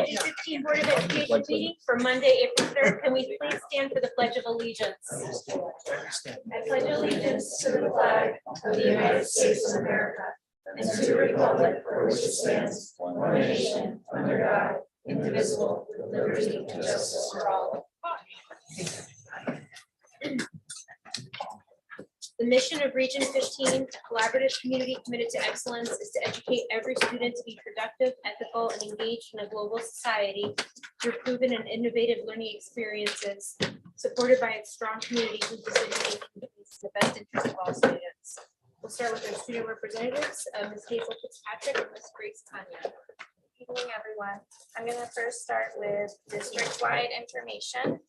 Region 15 Board of Education meeting for Monday, April 3rd. Can we please stand for the Pledge of Allegiance? I pledge allegiance to the flag of the United States of America and to the republic for which it stands, one nation, under God, indivisible, with liberty and justice for all. The mission of Region 15, a collaborative community committed to excellence, is to educate every student to be productive, ethical, and engaged in a global society through proven and innovative learning experiences, supported by its strong community whose decision-making is in the best interest of all students. We'll start with our student representatives, Ms. Hazel Fitzpatrick and Ms. Grace Tanya. Good evening, everyone. I'm going to first start with district-wide information.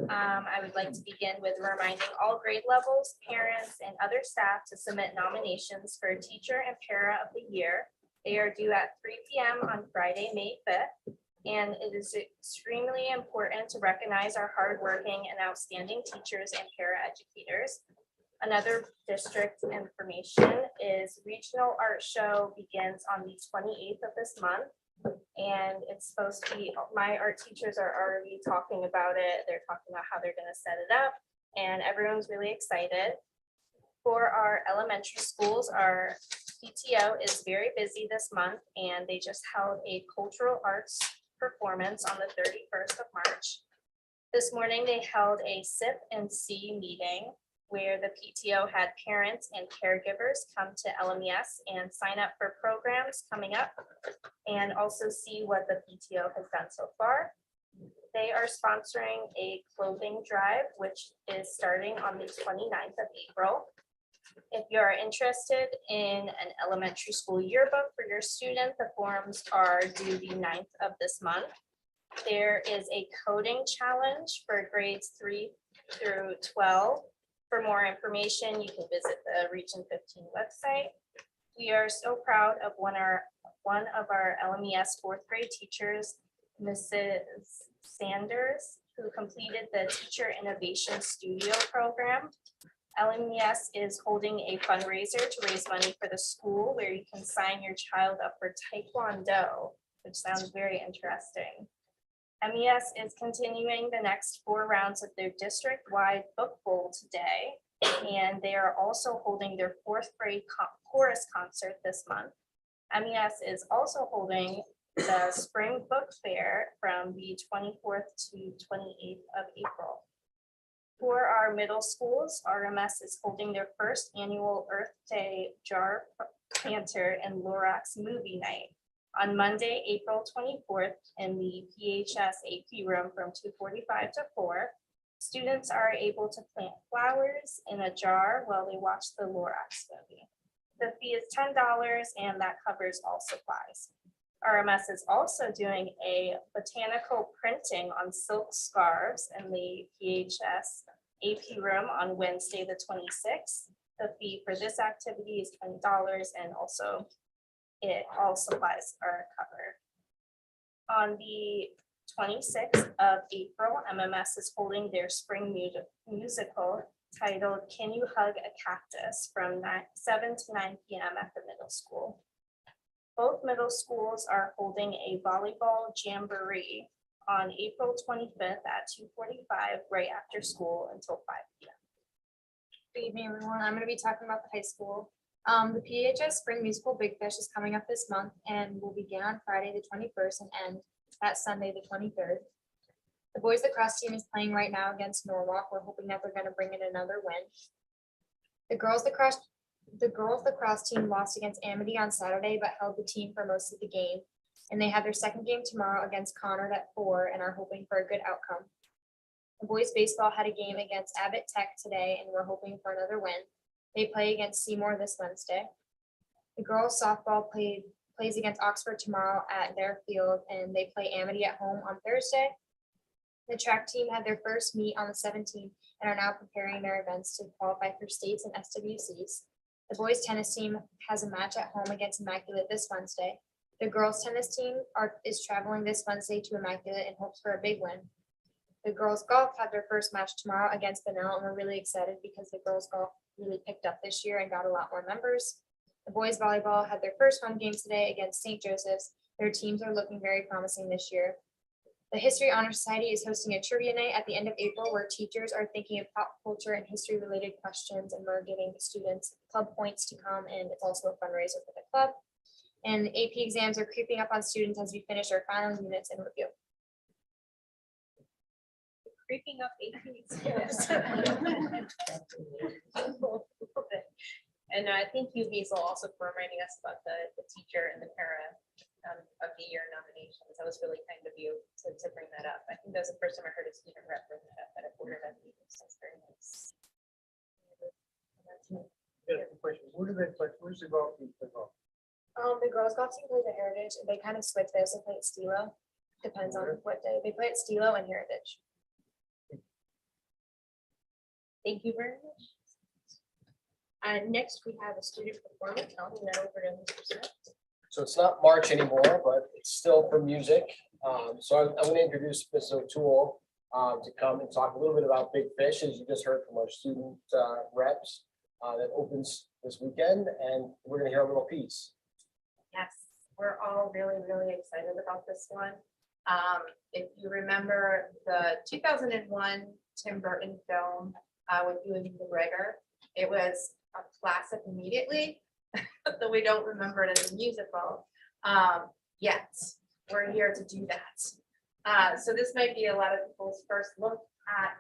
I would like to begin with reminding all grade levels, parents, and other staff to submit nominations for Teacher and Para of the Year. They are due at 3 p.m. on Friday, May 5th, and it is extremely important to recognize our hardworking and outstanding teachers and para educators. Another district information is Regional Art Show begins on the 28th of this month. And it's supposed to be, my art teachers are already talking about it. They're talking about how they're going to set it up, and everyone's really excited. For our elementary schools, our PTO is very busy this month, and they just held a cultural arts performance on the 31st of March. This morning, they held a SIP and C meeting where the PTO had parents and caregivers come to LMES and sign up for programs coming up and also see what the PTO has done so far. They are sponsoring a clothing drive, which is starting on the 29th of April. If you are interested in an elementary school yearbook for your student, the forms are due the 9th of this month. There is a coding challenge for grades 3 through 12. For more information, you can visit the Region 15 website. We are so proud of one of our LMES 4th grade teachers, Mrs. Sanders, who completed the Teacher Innovation Studio program. LMES is holding a fundraiser to raise money for the school where you can sign your child up for Taekwondo, which sounds very interesting. MES is continuing the next 4 rounds of their district-wide book bowl today, and they are also holding their 4th grade chorus concert this month. MES is also holding the spring book fair from the 24th to 28th of April. For our middle schools, RMS is holding their 1st annual Earth Day Jar Planter and Lorax movie night on Monday, April 24th in the PHS AP room from 2:45 to 4. Students are able to plant flowers in a jar while they watch the Lorax movie. The fee is $10 and that covers all supplies. RMS is also doing a botanical printing on silk scarves in the PHS AP room on Wednesday, the 26th. The fee for this activity is $20 and also all supplies are covered. On the 26th of April, MMS is holding their spring musical titled Can You Hug a Cactus from 7 to 9 p.m. at the middle school. Both middle schools are holding a volleyball jamboree on April 25th at 2:45 right after school until 5 p.m. Good evening, everyone. I'm going to be talking about the high school. The PHS Spring Musical Big Fish is coming up this month and will begin on Friday the 21st and end that Sunday the 23rd. The boys lacrosse team is playing right now against Norwalk. We're hoping that they're going to bring in another win. The girls lacrosse team lost against Amity on Saturday but held the team for most of the game. And they have their second game tomorrow against Conard at 4 and are hoping for a good outcome. The boys baseball had a game against Abbott Tech today and we're hoping for another win. They play against Seymour this Wednesday. The girls softball plays against Oxford tomorrow at their field and they play Amity at home on Thursday. The track team had their first meet on the 17th and are now preparing their events to qualify for states and SWCs. The boys tennis team has a match at home against Immaculate this Wednesday. The girls tennis team is traveling this Wednesday to Immaculate in hopes for a big win. The girls golf had their first match tomorrow against Benell, and we're really excited because the girls golf really picked up this year and got a lot more members. The boys volleyball had their first home game today against St. Joseph's. Their teams are looking very promising this year. The History Honor Society is hosting a trivia night at the end of April where teachers are thinking of pop culture and history related questions, and we're giving the students club points to come, and it's also a fundraiser for the club. And the AP exams are creeping up on students as we finish our final units and review. Creeping up 18 And thank you, Hazel, also for reminding us about the teacher and the para of the year nominations. That was really kind of you to bring that up. I think that was the first time I heard a student rep bring that up at a board event meeting. So that's very nice. Yeah, question. Where do they play? Where's the golf team play golf? The girls golf team plays at Heritage, and they kind of switch. They also play at Stilo. Depends on what day. They play at Stilo and Heritage. Thank you very much. Next, we have a student performance. I'll hand that over to Mr. Smith. So it's not March anymore, but it's still for music. So I'm going to introduce Ms. O'Toole to come and talk a little bit about Big Fish, as you just heard from our student reps. That opens this weekend, and we're going to hear a little piece. Yes, we're all really, really excited about this one. If you remember the 2001 Tim Burton film with Ewan McGregor, it was a classic immediately, though we don't remember it as a musical yet. We're here to do that. So this might be a lot of people's first look at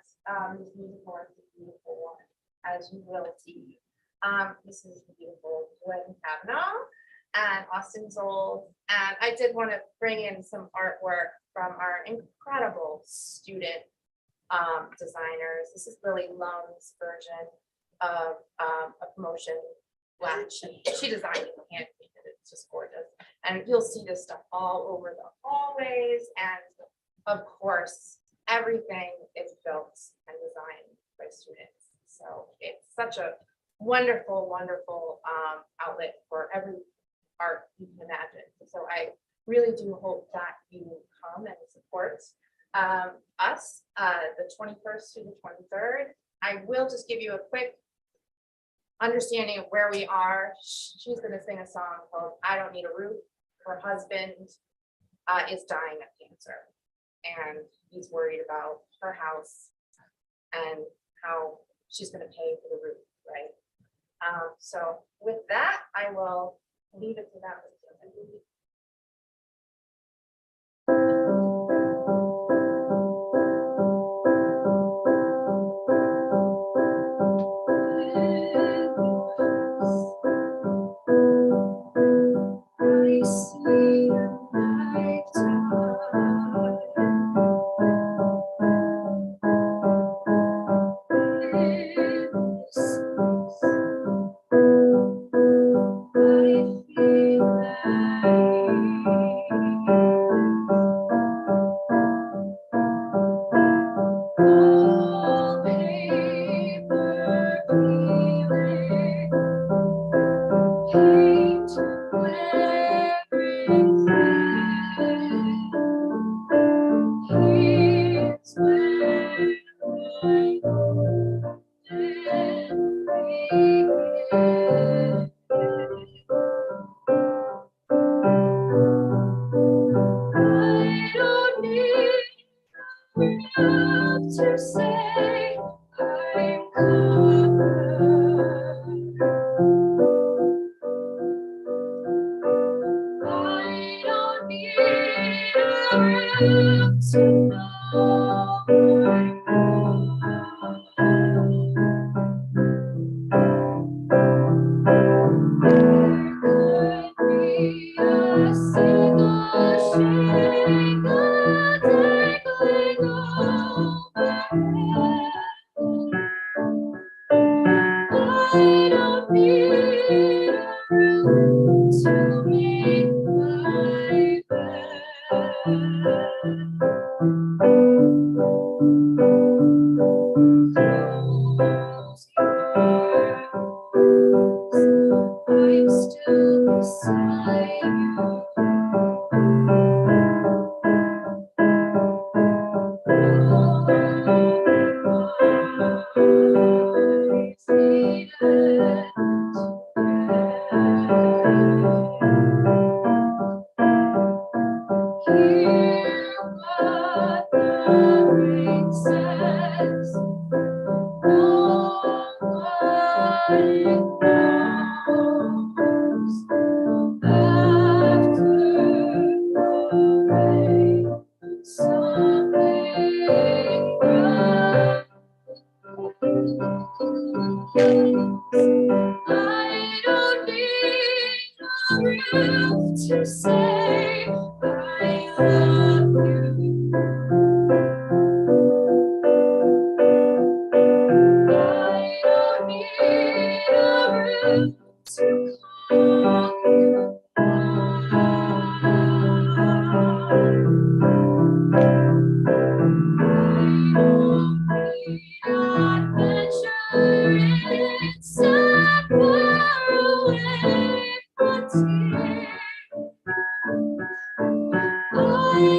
this musical as a beautiful one, as you will see. This is the beautiful Gwen Kavanaugh and Austin Zoll. And I did want to bring in some artwork from our incredible student designers. This is Lily Lung's version of a promotion flash. She designed it and hand painted it. It's just gorgeous. And you'll see this stuff all over the hallways. And of course, everything is built and designed by students. So it's such a wonderful, wonderful outlet for every art you can imagine. So I really do hope that you come and support us the 21st to the 23rd. I will just give you a quick understanding of where we are. She's going to sing a song called I Don't Need a Roof. Her husband is dying of cancer, and he's worried about her house and how she's going to pay for the roof, right? So with that, I will leave it to them. Here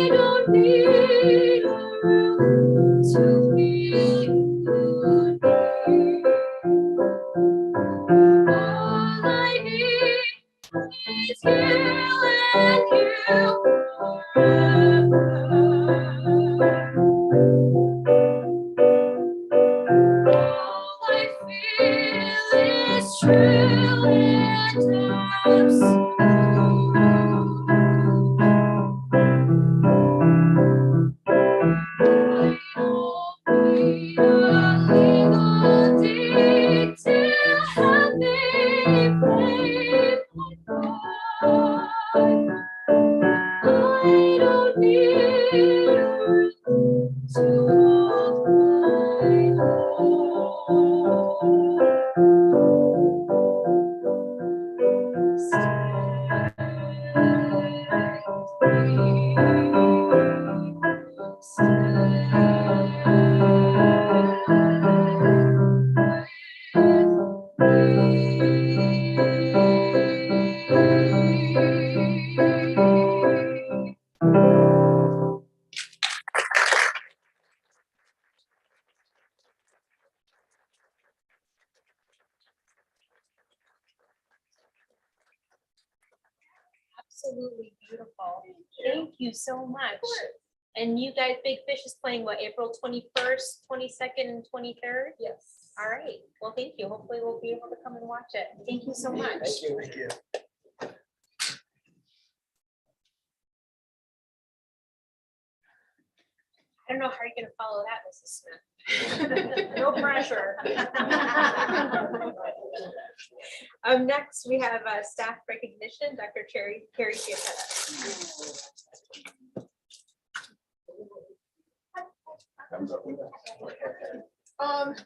don't need a room to be lonely. All I need is you and you forever. All I feel is true and absolute. I don't need a legal deed to have me play my part. I don't need a room to walk my Absolutely beautiful. Thank you so much. And you guys, Big Fish is playing what, April 21st, 22nd, and 23rd? Yes. All right. Well, thank you. Hopefully we'll be able to come and watch it. Thank you so much. Thank you. Thank you. I don't know how you're gonna follow that, Mrs. Smith. No pressure. Next, we have staff recognition, Dr. Carrie Giaffetta.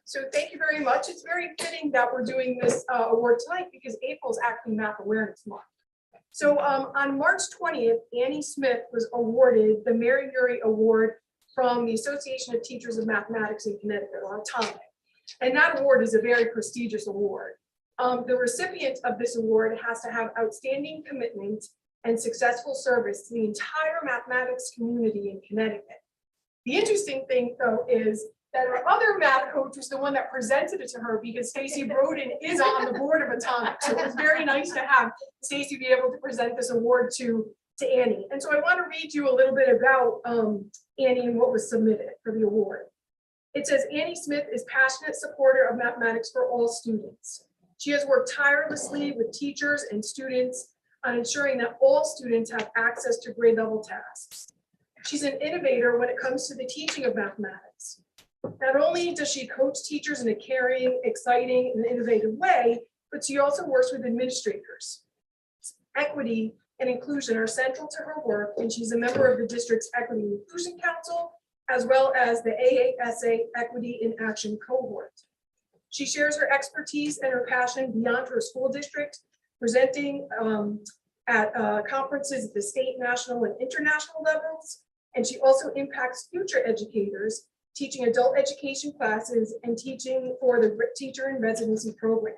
So thank you very much. It's very fitting that we're doing this award tonight because April is actually Math Awareness Month. So on March 20th, Annie Smith was awarded the Mary Urey Award from the Association of Teachers of Mathematics in Connecticut, or ATAME. And that award is a very prestigious award. The recipient of this award has to have outstanding commitment and successful service to the entire mathematics community in Connecticut. The interesting thing, though, is that our other math coach was the one that presented it to her because Stacy Broden is on the board of Atomic. So it was very nice to have Stacy be able to present this award to Annie. And so I want to read you a little bit about Annie and what was submitted for the award. It says, Annie Smith is passionate supporter of mathematics for all students. She has worked tirelessly with teachers and students on ensuring that all students have access to grade level tasks. She's an innovator when it comes to the teaching of mathematics. Not only does she coach teachers in a caring, exciting, and innovative way, but she also works with administrators. Equity and inclusion are central to her work, and she's a member of the district's Equity and Inclusion Council, as well as the AASA Equity in Action cohort. She shares her expertise and her passion beyond her school district, presenting at conferences at the state, national, and international levels. And she also impacts future educators, teaching adult education classes and teaching for the teacher in residency program.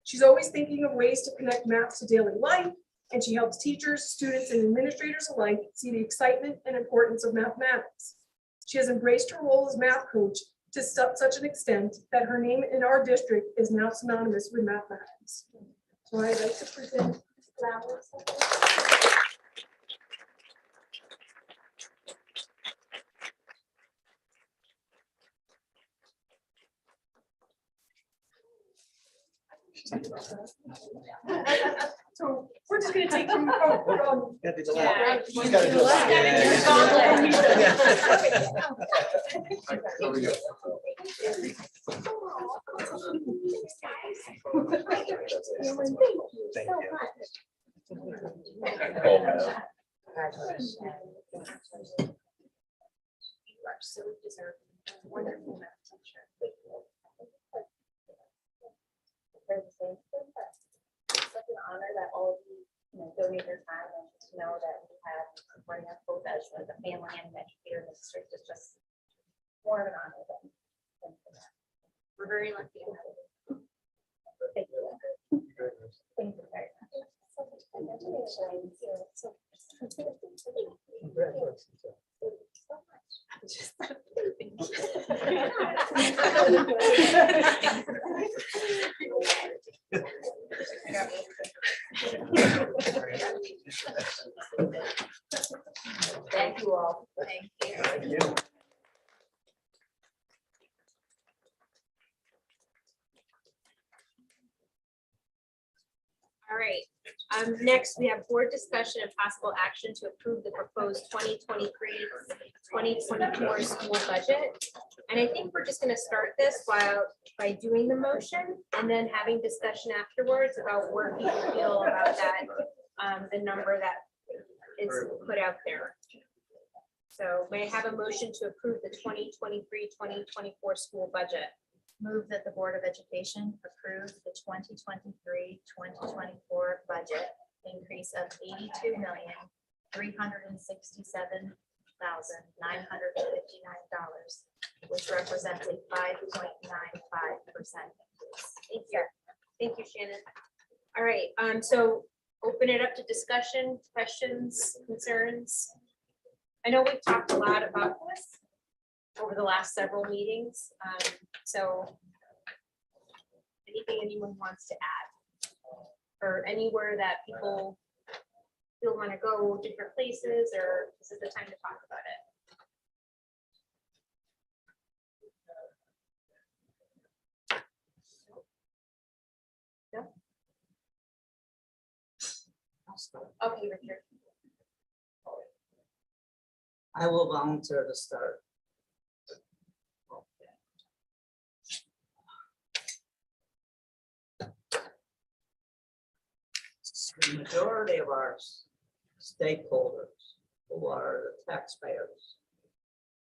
She's always thinking of ways to connect math to daily life, and she helps teachers, students, and administrators alike see the excitement and importance of mathematics. She has embraced her role as math coach to such an extent that her name in our district is now synonymous with mathematics. So I'd like to present flowers. So we're just going to take you. She's got to do You are so deserving. Wonderful math teacher. It's such an honor that all of you, donate your time, and to know that we have supporting us both as a family and an educator in the district is just more of an honor than we're very lucky to have you. Thank you. Thank you very much. Congratulations. Congratulations. Thank you all. Thank you. Thank you. All right, next we have board discussion and possible action to approve the proposed 2023-2024 school budget. And I think we're just gonna start this by doing the motion and then having discussion afterwards about where people feel about that, the number that is put out there. So may I have a motion to approve the 2023-2024 school budget? Move that the Board of Education approve the 2023-2024 budget increase of $82,367,959, which represents a 5.95% increase. Thank you. Thank you, Shannon. All right, so open it up to discussion, questions, concerns. I know we've talked a lot about this over the last several meetings, so anything anyone wants to add? Or anywhere that people still want to go different places, or this is the time to talk about it? No? Okay, Richard. I will volunteer to start. The majority of our stakeholders, who are the taxpayers,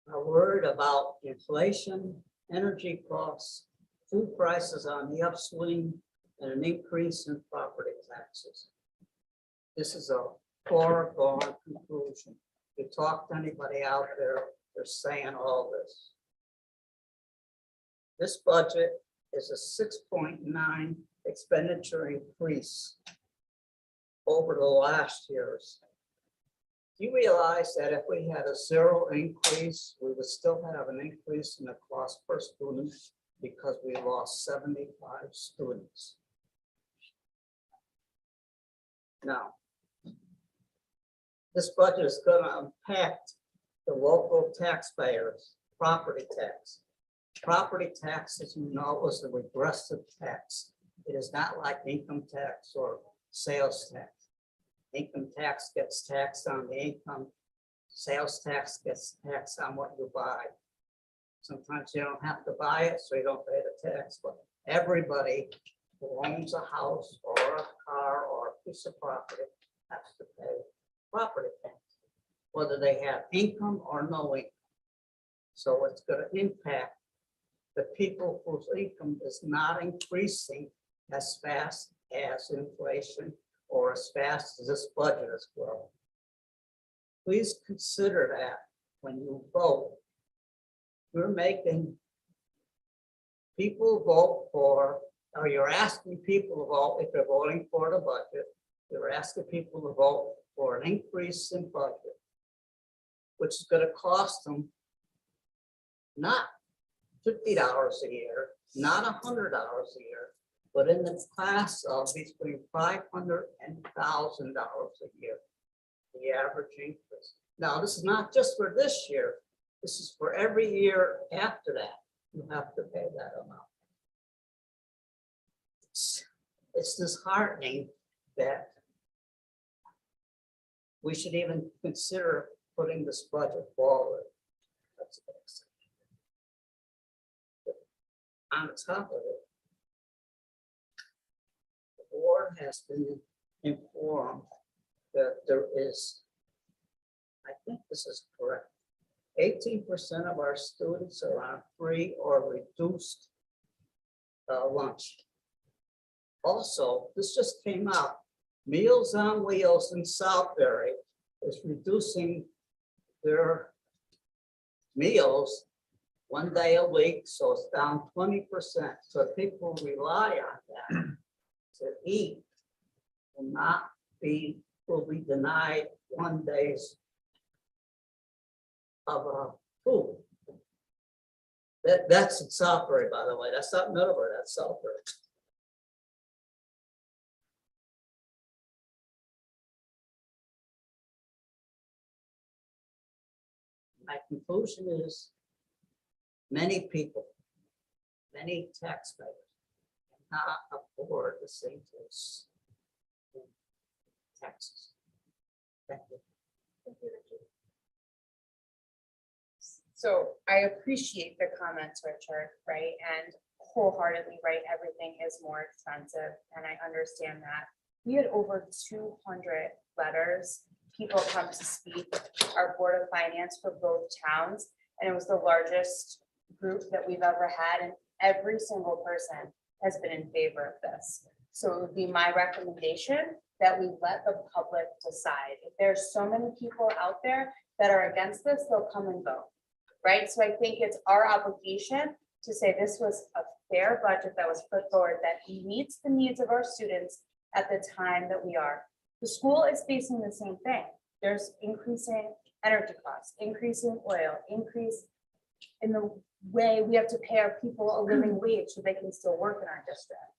are worried about inflation, energy costs, food prices on the upswing, and an increase in property taxes. This is a foregone conclusion. If you talk to anybody out there, they're saying all this. This budget is a 6.9 expenditure increase over the last years. Do you realize that if we had a zero increase, we would still have an increase in the cost per student because we lost 75 students? Now, this budget is going to impact the local taxpayers' property tax. Property tax, as you know, is a regressive tax. It is not like income tax or sales tax. Income tax gets taxed on the income. Sales tax gets taxed on what you buy. Sometimes you don't have to buy it, so you don't pay the tax, but everybody who owns a house or a car or a piece of property has to pay property tax, whether they have income or no income. So it's going to impact the people whose income is not increasing as fast as inflation or as fast as this budget is growing. Please consider that when you vote. You're making people vote for, or you're asking people to vote if they're voting for the budget. You're asking people to vote for an increase in budget, which is going to cost them not $50 a year, not $100 a year, but in the class of between $500 and $1,000 a year, the average increase. Now, this is not just for this year. This is for every year after that. You have to pay that amount. It's disheartening that we should even consider putting this budget forward. That's what I'm saying. On top of it, the board has been informed that there is, I think this is correct, 18% of our students are on free or reduced lunch. Also, this just came out, Meals on Wheels in Southbury is reducing their meals 1 day a week, so it's down 20%. So people rely on that to eat will be denied 1 days of food. That's in Southbury, by the way. That's not Middlebury, that's Southbury. My conclusion is many people, many taxpayers cannot afford the same place in Texas. Thank you. So I appreciate the comments, Richard, right? And wholeheartedly, right, everything is more expensive, and I understand that. We had over 200 letters, people come to speak, our Board of Finance for both towns, and it was the largest group that we've ever had, and every single person has been in favor of this. So it would be my recommendation that we let the public decide. If there's so many people out there that are against this, they'll come and vote. Right, so I think it's our obligation to say this was a fair budget that was put forward that meets the needs of our students at the time that we are. The school is facing the same thing. There's increasing energy costs, increasing oil, increase in the way we have to pay our people a living wage so they can still work in our district.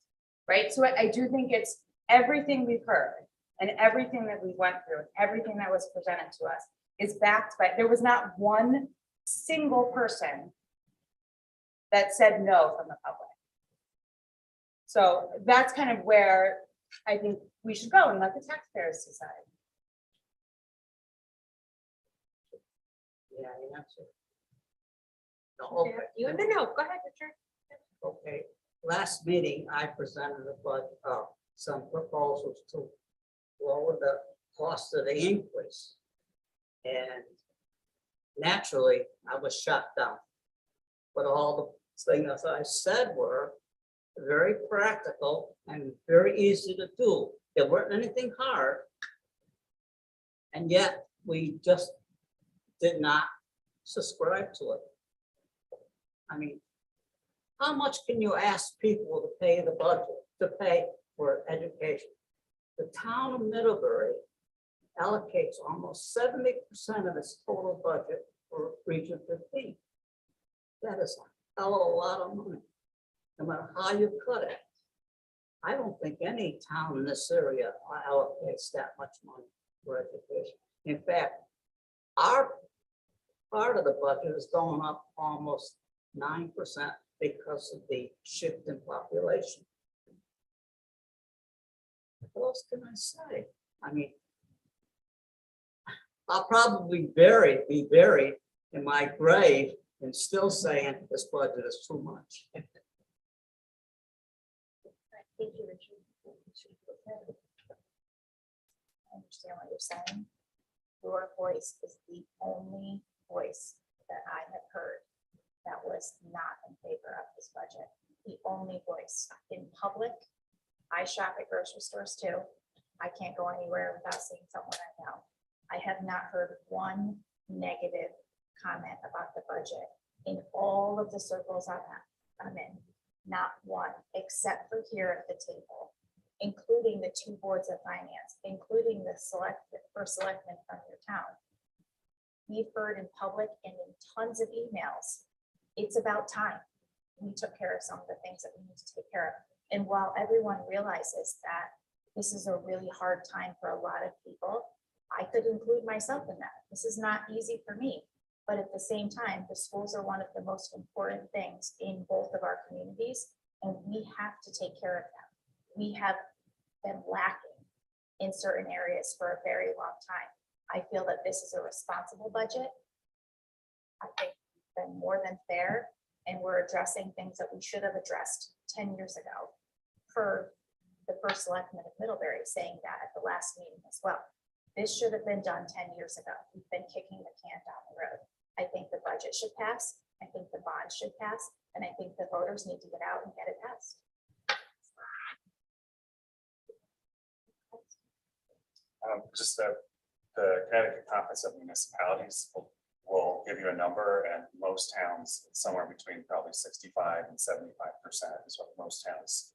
Right, so I do think it's everything we've heard and everything that we went through, and everything that was presented to us is backed by, there was not one single person that said no from the public. So that's kind of where I think we should go and let the taxpayers decide. Yeah, the answer. No, okay. You have the no, go ahead, Richard. Okay, last meeting, I presented a budget, some proposals to lower the cost of the increase. And naturally, I was shot down. But all the things I said were very practical and very easy to do. There weren't anything hard. And yet, we just did not subscribe to it. I mean, how much can you ask people to pay the budget, to pay for education? The town of Middlebury allocates almost 70% of its total budget for Region 15. That is a hell of a lot of money, no matter how you cut it. I don't think any town in this area allocates that much money for education. In fact, our part of the budget is going up almost 9% because of the shift in population. What else can I say? I mean, I'll probably be buried in my grave and still saying this budget is too much. Thank you, Richard. I understand what you're saying. Your voice is the only voice that I have heard that was not in favor of this budget. The only voice in public. I shop at grocery stores too. I can't go anywhere without seeing someone I know. I have not heard one negative comment about the budget in all of the circles I'm in. Not one, except for here at the table, including the two boards of finance, including the first selectman from your town. We've heard in public and in tons of emails, it's about time we took care of some of the things that we need to take care of. And while everyone realizes that this is a really hard time for a lot of people, I could include myself in that. This is not easy for me. But at the same time, the schools are one of the most important things in both of our communities, and we have to take care of them. We have been lacking in certain areas for a very long time. I feel that this is a responsible budget. I think it's been more than fair, and we're addressing things that we should have addressed 10 years ago. Per the first selectman of Middlebury saying that at the last meeting as well. This should have been done 10 years ago. We've been kicking the can down the road. I think the budget should pass. I think the bond should pass. And I think the voters need to get out and get it passed. Just the Connecticut Conference of Municipalities will give you a number, and most towns, somewhere between probably 65 and 75% is what most towns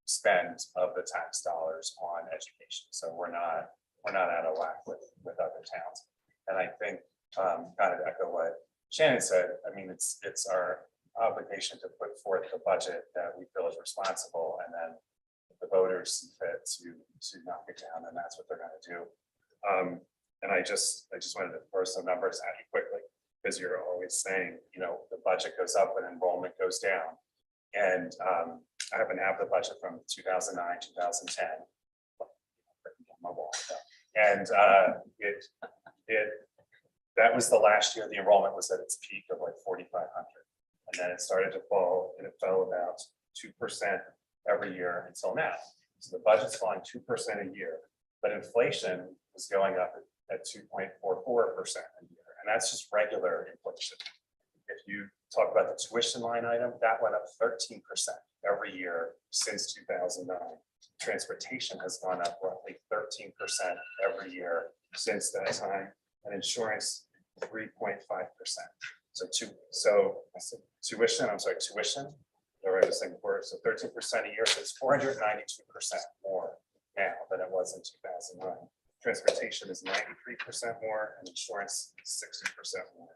spend of the tax dollars on education. So we're not out of whack with other towns. And I think, kind of echo what Shannon said, I mean, it's our obligation to put forth the budget that we feel is responsible, and then the voters see fit to knock it down, and that's what they're gonna do. And I just wanted to throw some numbers at you quickly, because you're always saying, you know, the budget goes up when enrollment goes down. And I happen to have the budget from 2009, 2010. My wall. And that was the last year the enrollment was at its peak of like 4,500. And then it started to fall, and it fell about 2% every year until now. So the budget's falling 2% a year, but inflation was going up at 2.44% a year. And that's just regular inflation. If you talk about the tuition line item, that went up 13% every year since 2009. Transportation has gone up roughly 13% every year since that time, and insurance 3.5%. So tuition, or I was saying before, so 13% a year, so it's 492% more now than it was in 2009. Transportation is 93% more, and insurance 60% more.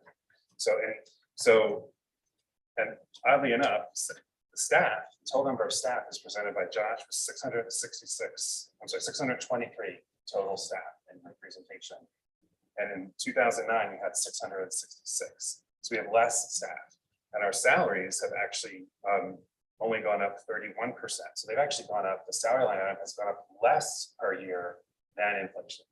And oddly enough, the staff, the total number of staff is presented by Josh was 623 total staff in my presentation. And in 2009, we had 666. So we have less staff, and our salaries have actually only gone up 31%. So they've actually gone up, the salary line item has gone up less per year than inflation.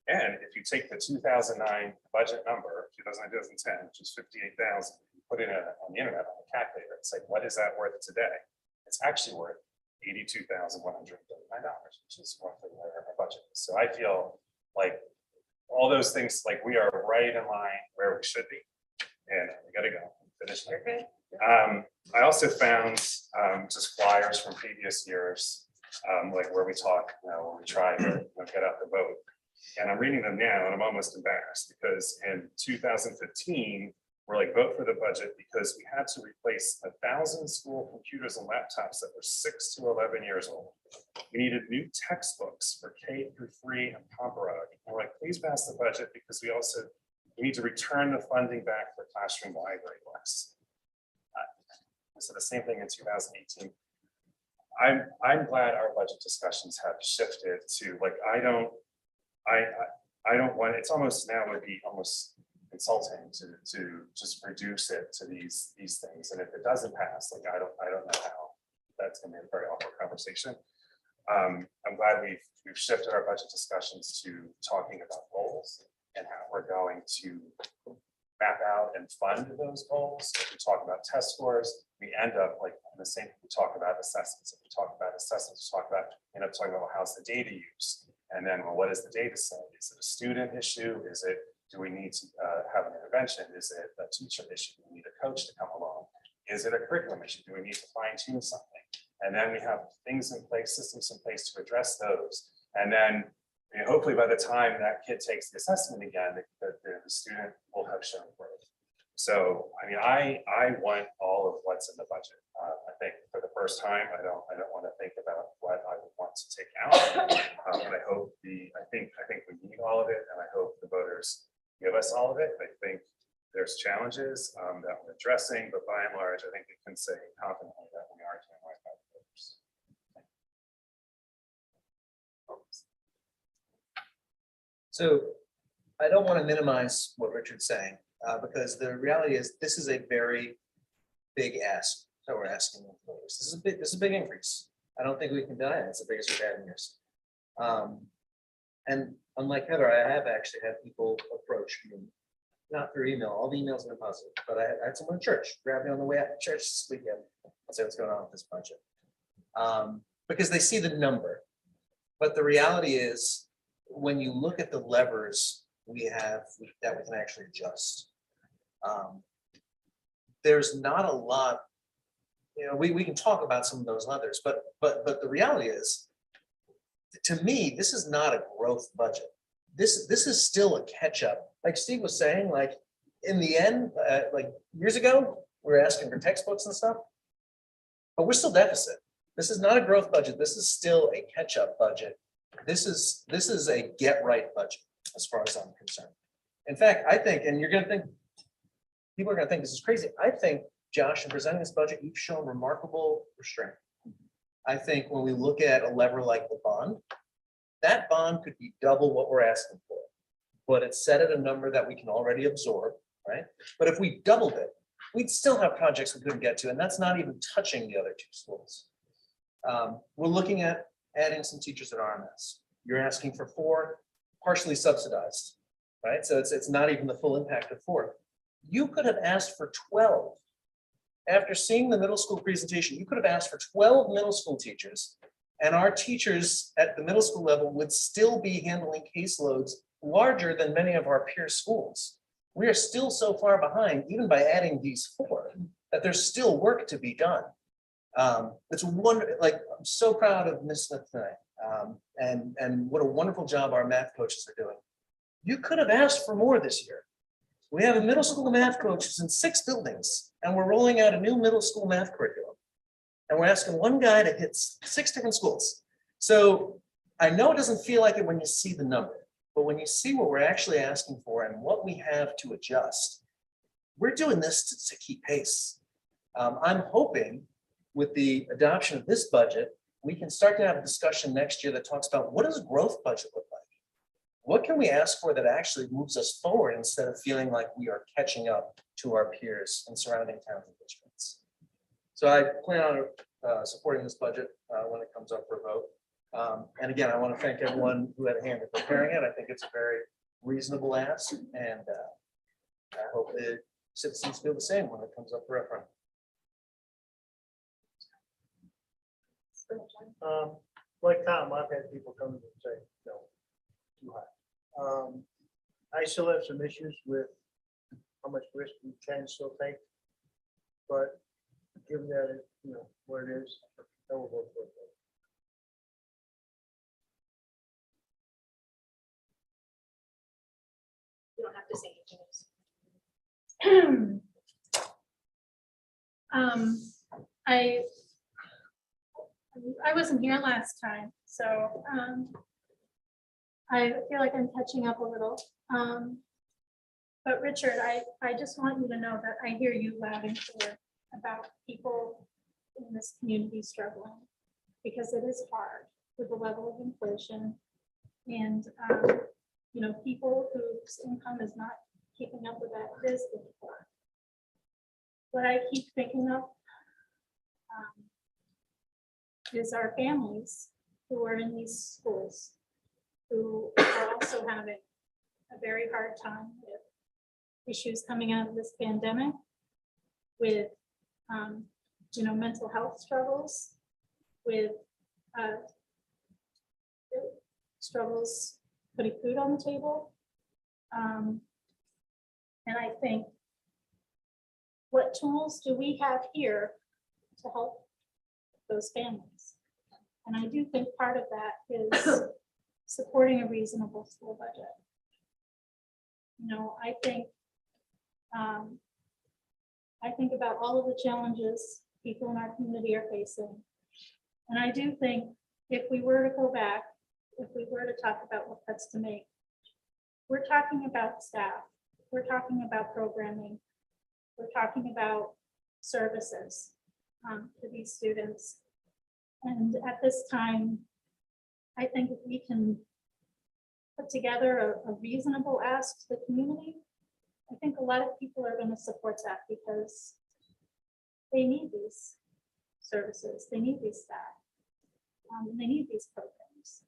And if you take the 2009 budget number, 2009, 2010, which is 58,000, put it on the internet on the calculator, it's like, what is that worth today? It's actually worth $82,139, which is roughly where our budget is. So I feel like all those things, like we are right in line where we should be. And we gotta go finish. Okay. I also found just flyers from previous years, like where we talk, when we try to get out the vote. And I'm reading them now, and I'm almost embarrassed, because in 2015, we're like, vote for the budget, because we had to replace 1,000 school computers and laptops that were 6 to 11 years old. We needed new textbooks for K-3 and Pomperog. And we're like, please pass the budget, because we need to return the funding back for classroom library books. So the same thing in 2018. I'm glad our budget discussions have shifted to, like, I don't want, it's almost now would be almost insulting to just reduce it to these things. And if it doesn't pass, like, I don't know how that's gonna be a very awkward conversation. I'm glad we've shifted our budget discussions to talking about goals and how we're going to map out and fund those goals. If we talk about test scores, we end up like in the same, we talk about assessments. If we talk about assessments, we end up talking about, well, how's the data used? And then, well, what does the data say? Is it a student issue? Do we need to have an intervention? Is it a teacher issue? Do we need a coach to come along? Is it a curriculum issue? Do we need to fine tune something? And then we have things in place, systems in place to address those. And then hopefully by the time that kid takes the assessment again, the student will have shown growth. So, I mean, I want all of what's in the budget. I think for the first time, I don't want to think about what I would want to take out. And I hope I think we need all of it, and I hope the voters give us all of it. I think there's challenges that we're addressing, but by and large, I think we can say confidently that we are doing right by the voters. So I don't want to minimize what Richard's saying, because the reality is this is a very big ask that we're asking of voters. This is a big increase. I don't think we can deny it. It's the biggest we've had in years. And unlike Heather, I have actually had people approach me, not through email. All the emails have been positive, but I had someone in church grab me on the way out to church this weekend and say what's going on with this budget, because they see the number. But the reality is, when you look at the levers we have that we can actually adjust, there's not a lot. We can talk about some of those levers, but the reality is, to me, this is not a growth budget. This is still a catch up. Like Steve was saying, like in the end, like years ago, we were asking for textbooks and stuff, but we're still deficit. This is not a growth budget. This is still a catch up budget. This is a get right budget. as far as I'm concerned. In fact, I think, and you're gonna think, people are gonna think this is crazy. I think, Josh, in presenting this budget, you've shown remarkable restraint. I think when we look at a lever like the bond, that bond could be double what we're asking for. But it's set at a number that we can already absorb, right? But if we doubled it, we'd still have projects we couldn't get to, and that's not even touching the other two schools. We're looking at adding some teachers at RMS. You're asking for 4 partially subsidized, right? So it's not even the full impact of 4. You could have asked for 12. After seeing the middle school presentation, you could have asked for 12 middle school teachers, and our teachers at the middle school level would still be handling caseloads larger than many of our peer schools. We are still so far behind, even by adding these 4, that there's still work to be done. It's wonderful. Like, I'm so proud of Ms. Smith tonight, and what a wonderful job our math coaches are doing. You could have asked for more this year. We have a middle school math coaches in 6 buildings, and we're rolling out a new middle school math curriculum. And we're asking one guy to hit 6 different schools. So I know it doesn't feel like it when you see the number, but when you see what we're actually asking for and what we have to adjust, we're doing this to keep pace. I'm hoping with the adoption of this budget, we can start to have a discussion next year that talks about what does a growth budget look like? What can we ask for that actually moves us forward instead of feeling like we are catching up to our peers in surrounding towns and districts? So I plan on supporting this budget when it comes up for a vote. And again, I want to thank everyone who had a hand in preparing it. I think it's a very reasonable ask, and I hope the citizens feel the same when it comes up for referendum. Like Tom, I've had people come and say, no, too high. I still have some issues with how much risk we can still take. But given that, what it is, I will vote for it. You don't have to say anything else. I wasn't here last time, so I feel like I'm catching up a little. But Richard, I just want you to know that I hear you loud and clear about people in this community struggling, because it is hard with the level of inflation and people whose income is not keeping up with that. It is difficult. What I keep thinking of is our families who are in these schools, who are also having a very hard time with issues coming out of this pandemic, with mental health struggles, with struggles putting food on the table. And I think, what tools do we have here to help those families? And I do think part of that is supporting a reasonable school budget. I think about all of the challenges people in our community are facing. And I do think if we were to go back, if we were to talk about what cuts to make, we're talking about staff, we're talking about programming, we're talking about services to these students. And at this time, I think if we can put together a reasonable ask to the community, I think a lot of people are going to support that, because they need these services, they need these staff, and they need these programs.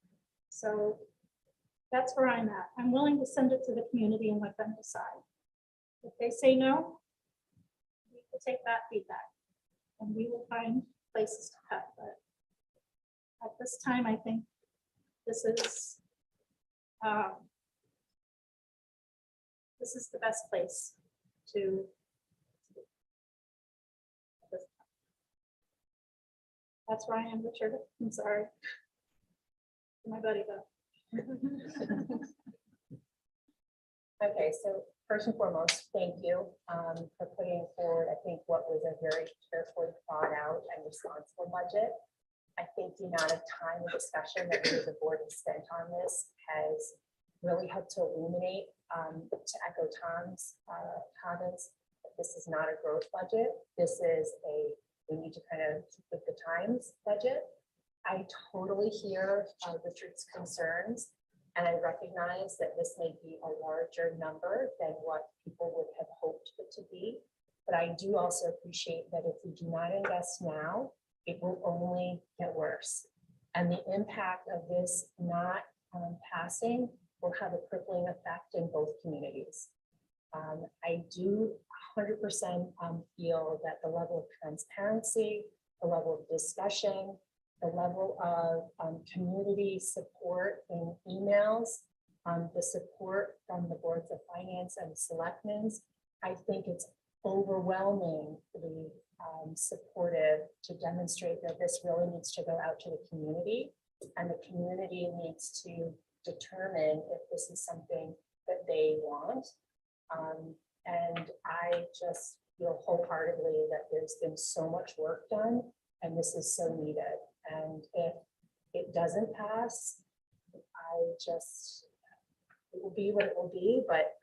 So that's where I'm at. I'm willing to send it to the community and let them decide. If they say no, we will take that feedback and we will find places to cut. But at this time, I think this is the best place to. That's where I am, Richard. I'm sorry. My buddy, though. Okay, so first and foremost, thank you for putting forward, I think, what was a very carefully thought out and responsible budget. I think the amount of time and discussion that we as a board have spent on this has really help to illuminate, to echo Tom's comments. This is not a growth budget. This is we need to kind of keep with the times budget. I totally hear Richard's concerns, and I recognize that this may be a larger number than what people would have hoped it to be. But I do also appreciate that if we do not invest now, it will only get worse. And the impact of this not passing will have a crippling effect in both communities. I do 100% feel that the level of transparency, the level of discussion, the level of community support in emails, the support from the boards of finance and selectmen's, I think it's overwhelmingly supportive to demonstrate that this really needs to go out to the community, and the community needs to determine if this is something that they want. And I just feel wholeheartedly that there's been so much work done, and this is so needed. And if it doesn't pass, it will be what it will be, but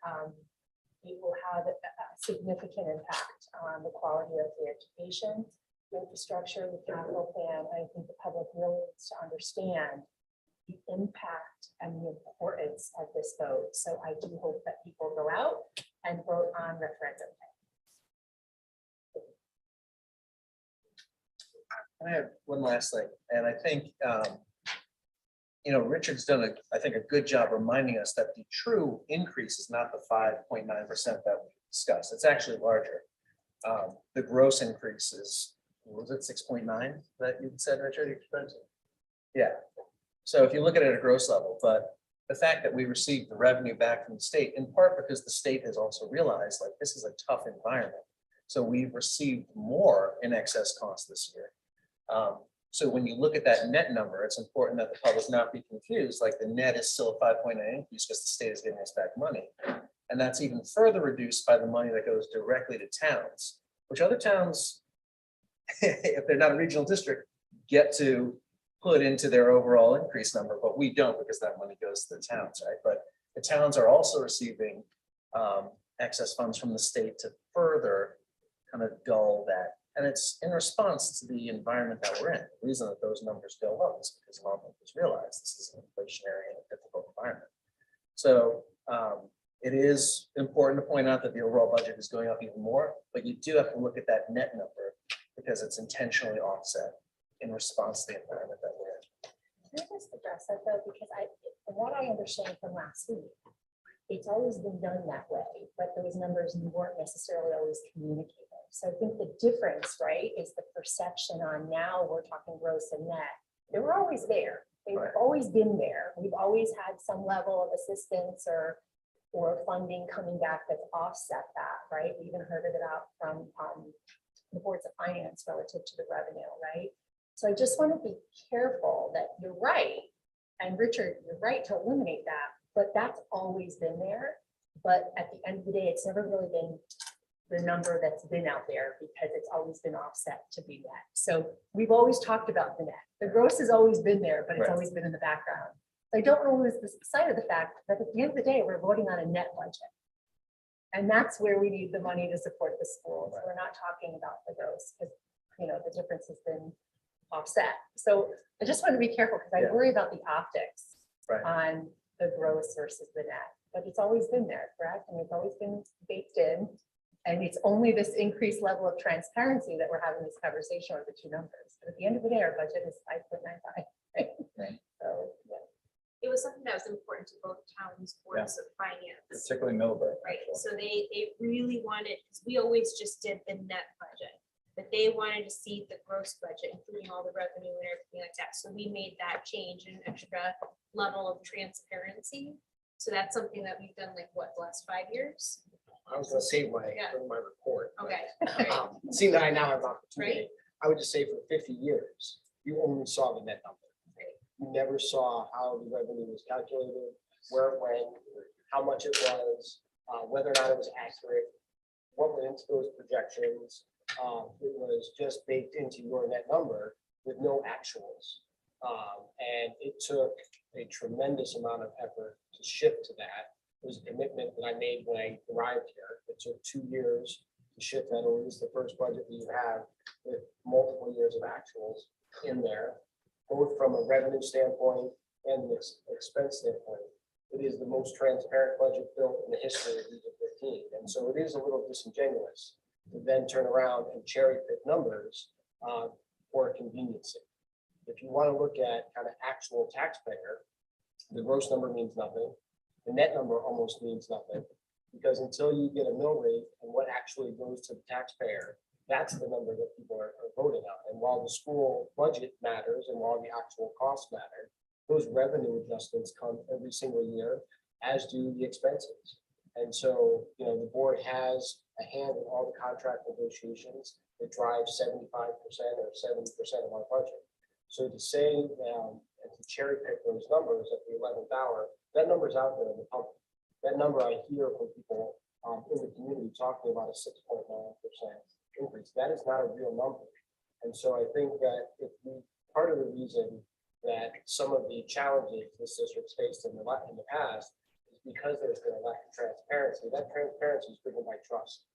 it will have a significant impact on the quality of the education, the infrastructure, the capital plan. I think the public really needs to understand the impact and the importance of this vote. So I do hope that people go out and vote on referendum. I have one last thing, and I think, Richard's done I think a good job reminding us that the true increase is not the 5.9% that we discussed. It's actually larger. The gross increase is, was it 6.9 that you said, Richard? Expensive. Yeah. So if you look at it at a gross level, but the fact that we received the revenue back from the state, in part because the state has also realized like this is a tough environment. So we've received more in excess costs this year. So when you look at that net number, it's important that the public not be confused. Like the net is still a 5.9 increase because the state is giving us back money. And that's even further reduced by the money that goes directly to towns, which other towns, if they're not a regional district, get to put into their overall increase number, but we don't because that money goes to the towns, right? But the towns are also receiving excess funds from the state to further kind of dull that. And it's in response to the environment that we're in. The reason that those numbers go up is because lawmakers realize this is an inflationary and a difficult environment. So it is important to point out that the overall budget is going up even more, but you do have to look at that net number because it's intentionally offset in response to the environment that we're in. Can I just address that though? Because from what I understand from last week, it's always been done that way, but those numbers weren't necessarily always communicated. So I think the difference, right, is the perception on now we're talking gross and net. They were always there. They've always been there. We've always had some level of assistance or funding coming back that's offset that, right? We even heard of it out from the boards of finance relative to the revenue, right? So I just want to be careful that you're right. And Richard, you're right to eliminate that, but that's always been there. But at the end of the day, it's never really been the number that's been out there because it's always been offset to be net. So we've always talked about the net. The gross has always been there, but it's always been in the background. So I don't want to lose the sight of the fact that at the end of the day, we're voting on a net budget. And that's where we need the money to support the schools. We're not talking about the gross because, the difference has been offset. So I just want to be careful because I worry about the optics on the gross versus the net, but it's always been there, correct? And it's always been baked in. And it's only this increased level of transparency that we're having this conversation with the two numbers. But at the end of the day, our budget is 5.95. Right? So, yeah. It was something that was important to both towns, boards of finance. Particularly Millburn. Right, so they really wanted, because we always just did the net budget, but they wanted to see the gross budget, including all the revenue and everything like that. So we made that change, an extra level of transparency. So that's something that we've done like what, the last 5 years? I was gonna save my report. Okay. Seeing that I now have an opportunity, Right. I would just say for 50 years, you only saw the net number. You never saw how the revenue was calculated, where it went, how much it was, whether or not it was accurate, what went into those projections. It was just baked into your net number with no actuals. And it took a tremendous amount of effort to shift to that. It was a commitment that I made when I arrived here. It took 2 years to shift that. It was the first budget that you have with multiple years of actuals in there, both from a revenue standpoint and this expense standpoint. It is the most transparent budget built in the history of Region 15. And so it is a little disingenuous to then turn around and cherry pick numbers for convenience sake. If you want to look at kind of actual taxpayer, the gross number means nothing. The net number almost means nothing, because until you get a mill rate and what actually goes to the taxpayer, that's the number that people are voting on. And while the school budget matters and while the actual costs matter, those revenue adjustments come every single year, as do the expenses. And so, the board has a hand in all the contract negotiations that drive 75% or 70% of our budget. So to say and to cherry pick those numbers at the 11th hour, that number's out there in the public. That number I hear from people in the community talking about a 6.9% increase. That is not a real number. And so I think that part of the reason that some of the challenges this district's faced in the past is because there's been a lack of transparency. That transparency is driven by trust.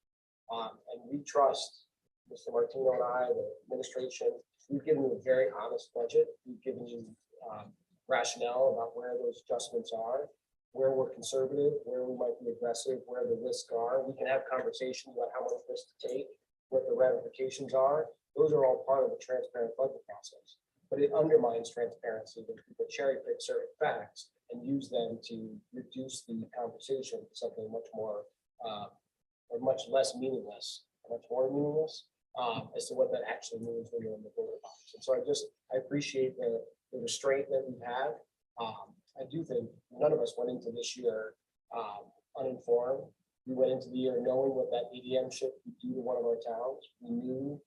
And we trust Mr. Martino and I, the administration. We've given you a very honest budget. We've given you rationale about where those adjustments are, where we're conservative, where we might be aggressive, where the risks are. We can have conversations about how much risk to take, what the ramifications are. Those are all part of the transparent budget process. But it undermines transparency when people cherry pick certain facts and use them to reduce the conversation to something much more or much less meaningless, much more meaningless as to what that actually means when you're in the voter box. And so I appreciate the restraint that we have. I do think none of us went into this year uninformed. We went into the year knowing what that ADM shift would do to one of our towns. We knew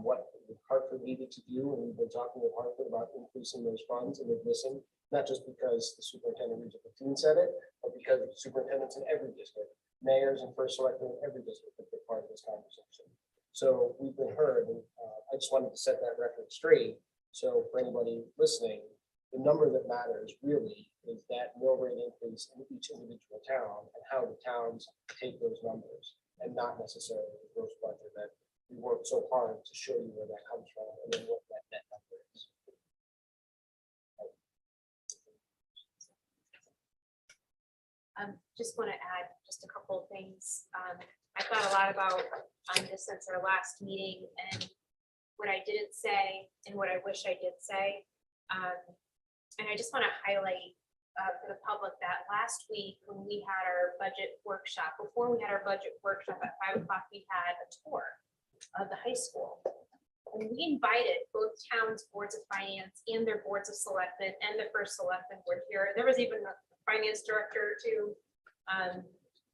what Hartford needed to do, and we've been talking with Hartford about increasing those funds, and they've listened, not just because the superintendent of Region 15 said it, but because the superintendents in every district, mayors and first selectmen in every district have been part of this conversation. So we've been heard, and I just wanted to set that record straight. So for anybody listening, the number that matters really is that mill rate increase in each individual town and how the towns take those numbers, and not necessarily the gross budget that we worked so hard to show you where that comes from and then what that net number is. Just want to add just a couple of things. I thought a lot about this since our last meeting, and what I didn't say and what I wish I did say. And I just want to highlight for the public that last week when we had our budget workshop, before we had our budget workshop at 5 o'clock, we had a tour of the high school. And we invited both towns' boards of finance and their boards of selectmen and the first selectmen were here. There was even a finance director to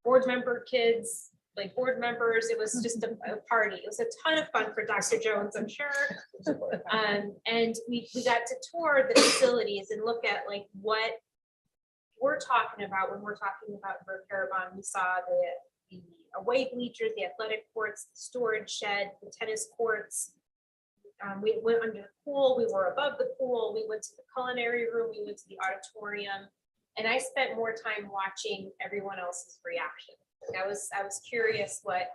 board member kids, like board members. It was just a party. It was a ton of fun for Dr. Jones, I'm sure. And we got to tour the facilities and look at like what we're talking about when we're talking about Parabon. We saw the away bleachers, the athletic courts, the storage shed, the tennis courts. We went under the pool, we were above the pool, we went to the culinary room, we went to the auditorium, and I spent more time watching everyone else's reaction. I was curious what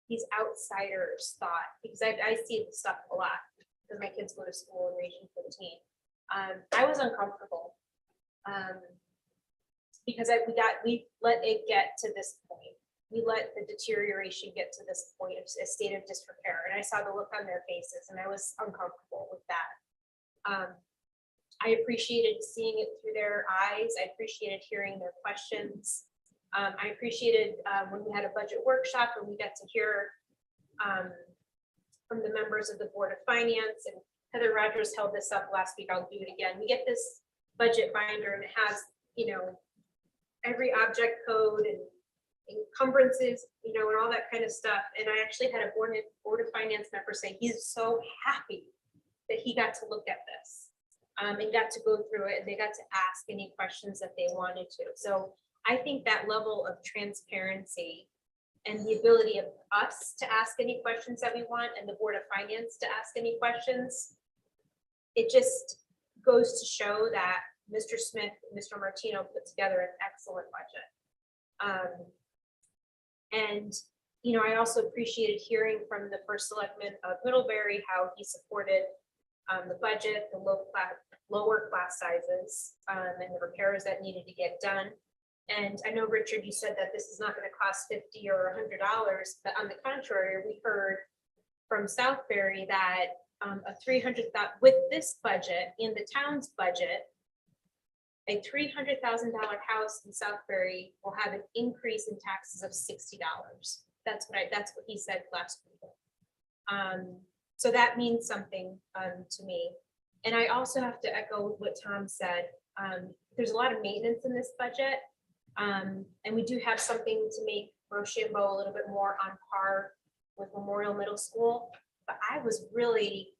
these outsiders thought, because I see this stuff a lot because my kids go to school in Region 15. I was uncomfortable because we let it get to this point. We let the deterioration get to this point of a state of disrepair, and I saw the look on their faces, and I was uncomfortable with that. I appreciated seeing it through their eyes. I appreciated hearing their questions. I appreciated when we had a budget workshop and we got to hear from the members of the Board of Finance, and Heather Rogers held this up last week. I'll do it again. We get this budget binder and it has, every object code and encumbrances, and all that kind of stuff. And I actually had a Board of Finance member say he's so happy that he got to look at this and got to go through it, and they got to ask any questions that they wanted to. So I think that level of transparency and the ability of us to ask any questions that we want and the Board of Finance to ask any questions it just goes to show that Mr. Smith, and Mr. Martino put together an excellent budget. And, you know, I also appreciated hearing from the first selectman of Middlebury, how he supported the budget, the lower class sizes, and the repairs that needed to get done. And I know, Richard, you said that this is not gonna cost $50 or $100, but on the contrary, we heard from Southbury that a 300,000, with this budget, in the town's budget, a $300,000 house in Southbury will have an increase in taxes of $60. That's what he said last week. So that means something to me. And I also have to echo what Tom said. There's a lot of maintenance in this budget. And we do have something to make Rochambeau a little bit more on par with Memorial Middle School. But I was really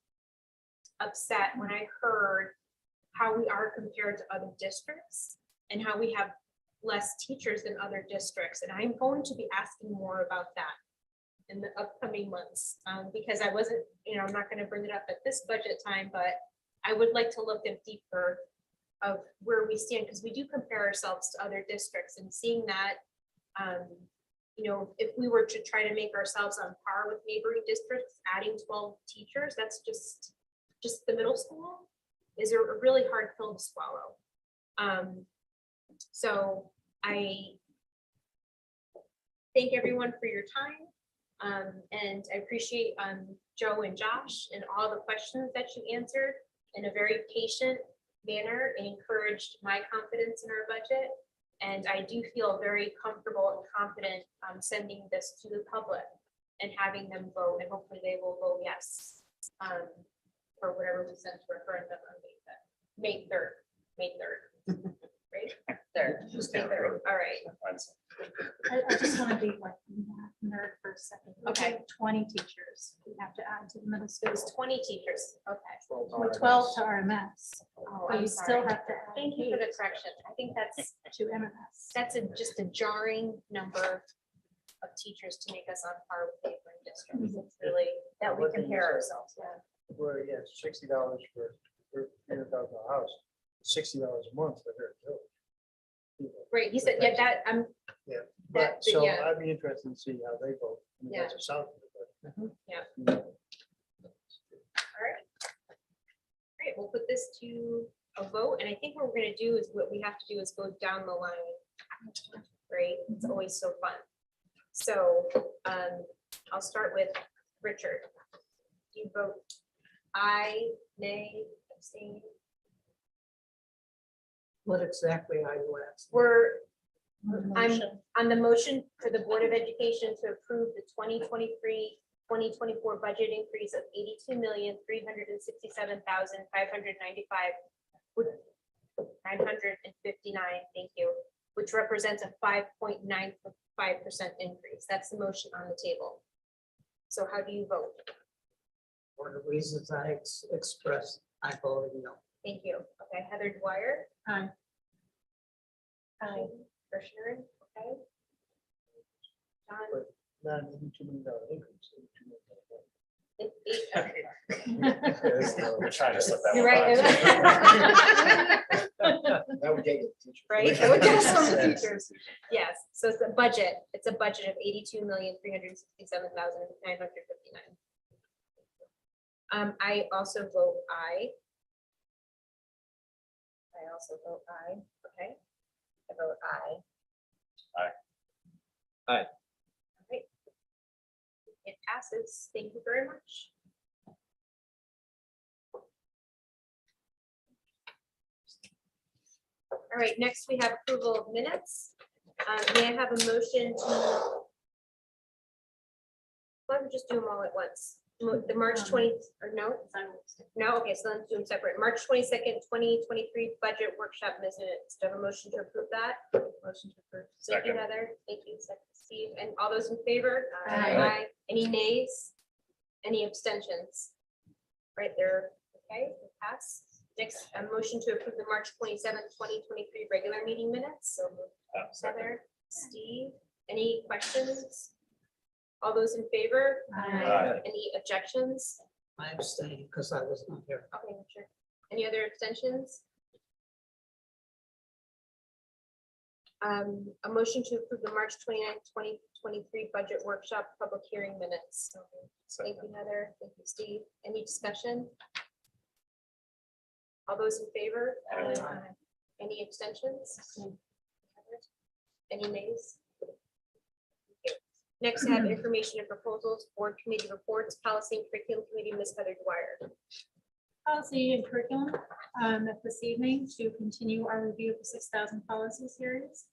upset when I heard how we are compared to other districts and how we have less teachers than other districts. And I'm going to be asking more about that in the upcoming months, because I wasn't, you know, I'm not going to bring it up at this budget time, but I would like to look at deeper of where we stand, because we do compare ourselves to other districts, and seeing that, you know, if we were to try to make ourselves on par with neighboring districts, adding 12 teachers, that's just the middle school is a really hard pill to swallow. So I thank everyone for your time. And I appreciate Joe and Josh and all the questions that you answered in a very patient manner and encouraged my confidence in our budget. And I do feel very comfortable and confident sending this to the public and having them vote, and hopefully they will vote yes for whatever we sent to referendum on May 3rd, right? Third. May 3rd. All right. I just want to be like nerd for a second. Okay. 20 teachers we have to add to the middle school. There's 20 teachers. Okay. Or 12 to RMS. Oh, But I'm you sorry. still have to add Thank you for the eight correction. I think that's to MMS. just a jarring number of teachers to make us on par with neighboring districts. It's really that we compare ourselves with. Where, yeah, $60 for $300,000 house, $60 a month for her. too. Right, he said, yeah, that, Yeah, That- but so yeah. I'd be interested to see how they vote. I mean, that's a South. Yeah. Great, we'll put this to a vote, and I think what we're gonna do is, what we have to do is go down the line. Right, it's always so fun. So, I'll start with Richard. You vote aye, nay, abstain. What exactly are you asking? We're I'm Motion. on the motion for the Board of Education to approve the 2023-2024 budget increase of $82,367,595 with 959, thank you, which represents a 5.95% increase. That's the motion on the table. So how do you vote? For the reasons I expressed, I voted no. Thank you. Okay, Heather Dwyer. Aye. Aye. Kirschner, okay. John. Not even $2 million increase. We're trying to slip that You're one right. by. That would get you the teacher. Right, it would get some teachers. Yes, so it's a budget of $82,367,959. I also vote aye. Okay. I vote aye. Aye. Aye. Okay. It passes. Thank you very much. All right, next we have approval of minutes. May I have a motion to? Let me just do them all at once. The March 20, or no? No, okay, so let's do them separate. March 22nd, 2023 budget workshop minutes. Do I have a motion to approve that? Motion to approve. Thank you, Second. Heather. Thank you, Second, Steve. And all those in favor? Aye. Any nays? Any abstentions? Right there, okay, it pass. Next, a motion to approve the March 27th, 2023 regular meeting minutes. So Second. Heather, Steve, any questions? All those in favor? Aye. Aye. Any objections? I abstained because I was not here. Okay, sure. Any other extensions? A motion to approve the March 29th, 2023 budget workshop public hearing minutes. Thank you, Heather. Thank you, Steve. Any discussion? All those in favor? Any extensions? Any nays? Next, I have information and proposals, board committee reports, policy and curriculum committee, Ms. Heather Dwyer. Policy and curriculum, this evening to continue our review of the 6,000 policy series.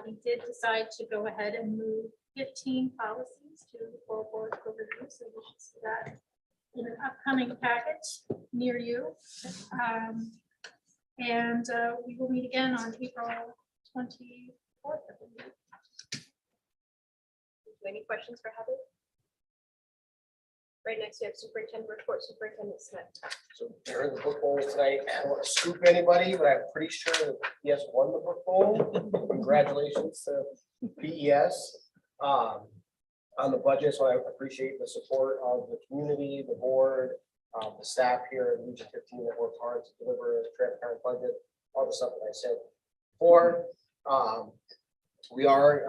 We did decide to go ahead and move 15 policies to the full board overview, so we should see that in an upcoming package near you. And we will meet again on April 24th. I believe. Any questions for Heather? Right next, we have superintendent report, Superintendent Smith. So during the book bowl tonight, I don't want to scoop anybody, but I'm pretty sure that BES won the book bowl. Congratulations to BES on the budget. So I appreciate the support of the community, the board, the staff here at Region 15 that worked hard to deliver a transparent budget, all the stuff that I said before. We are,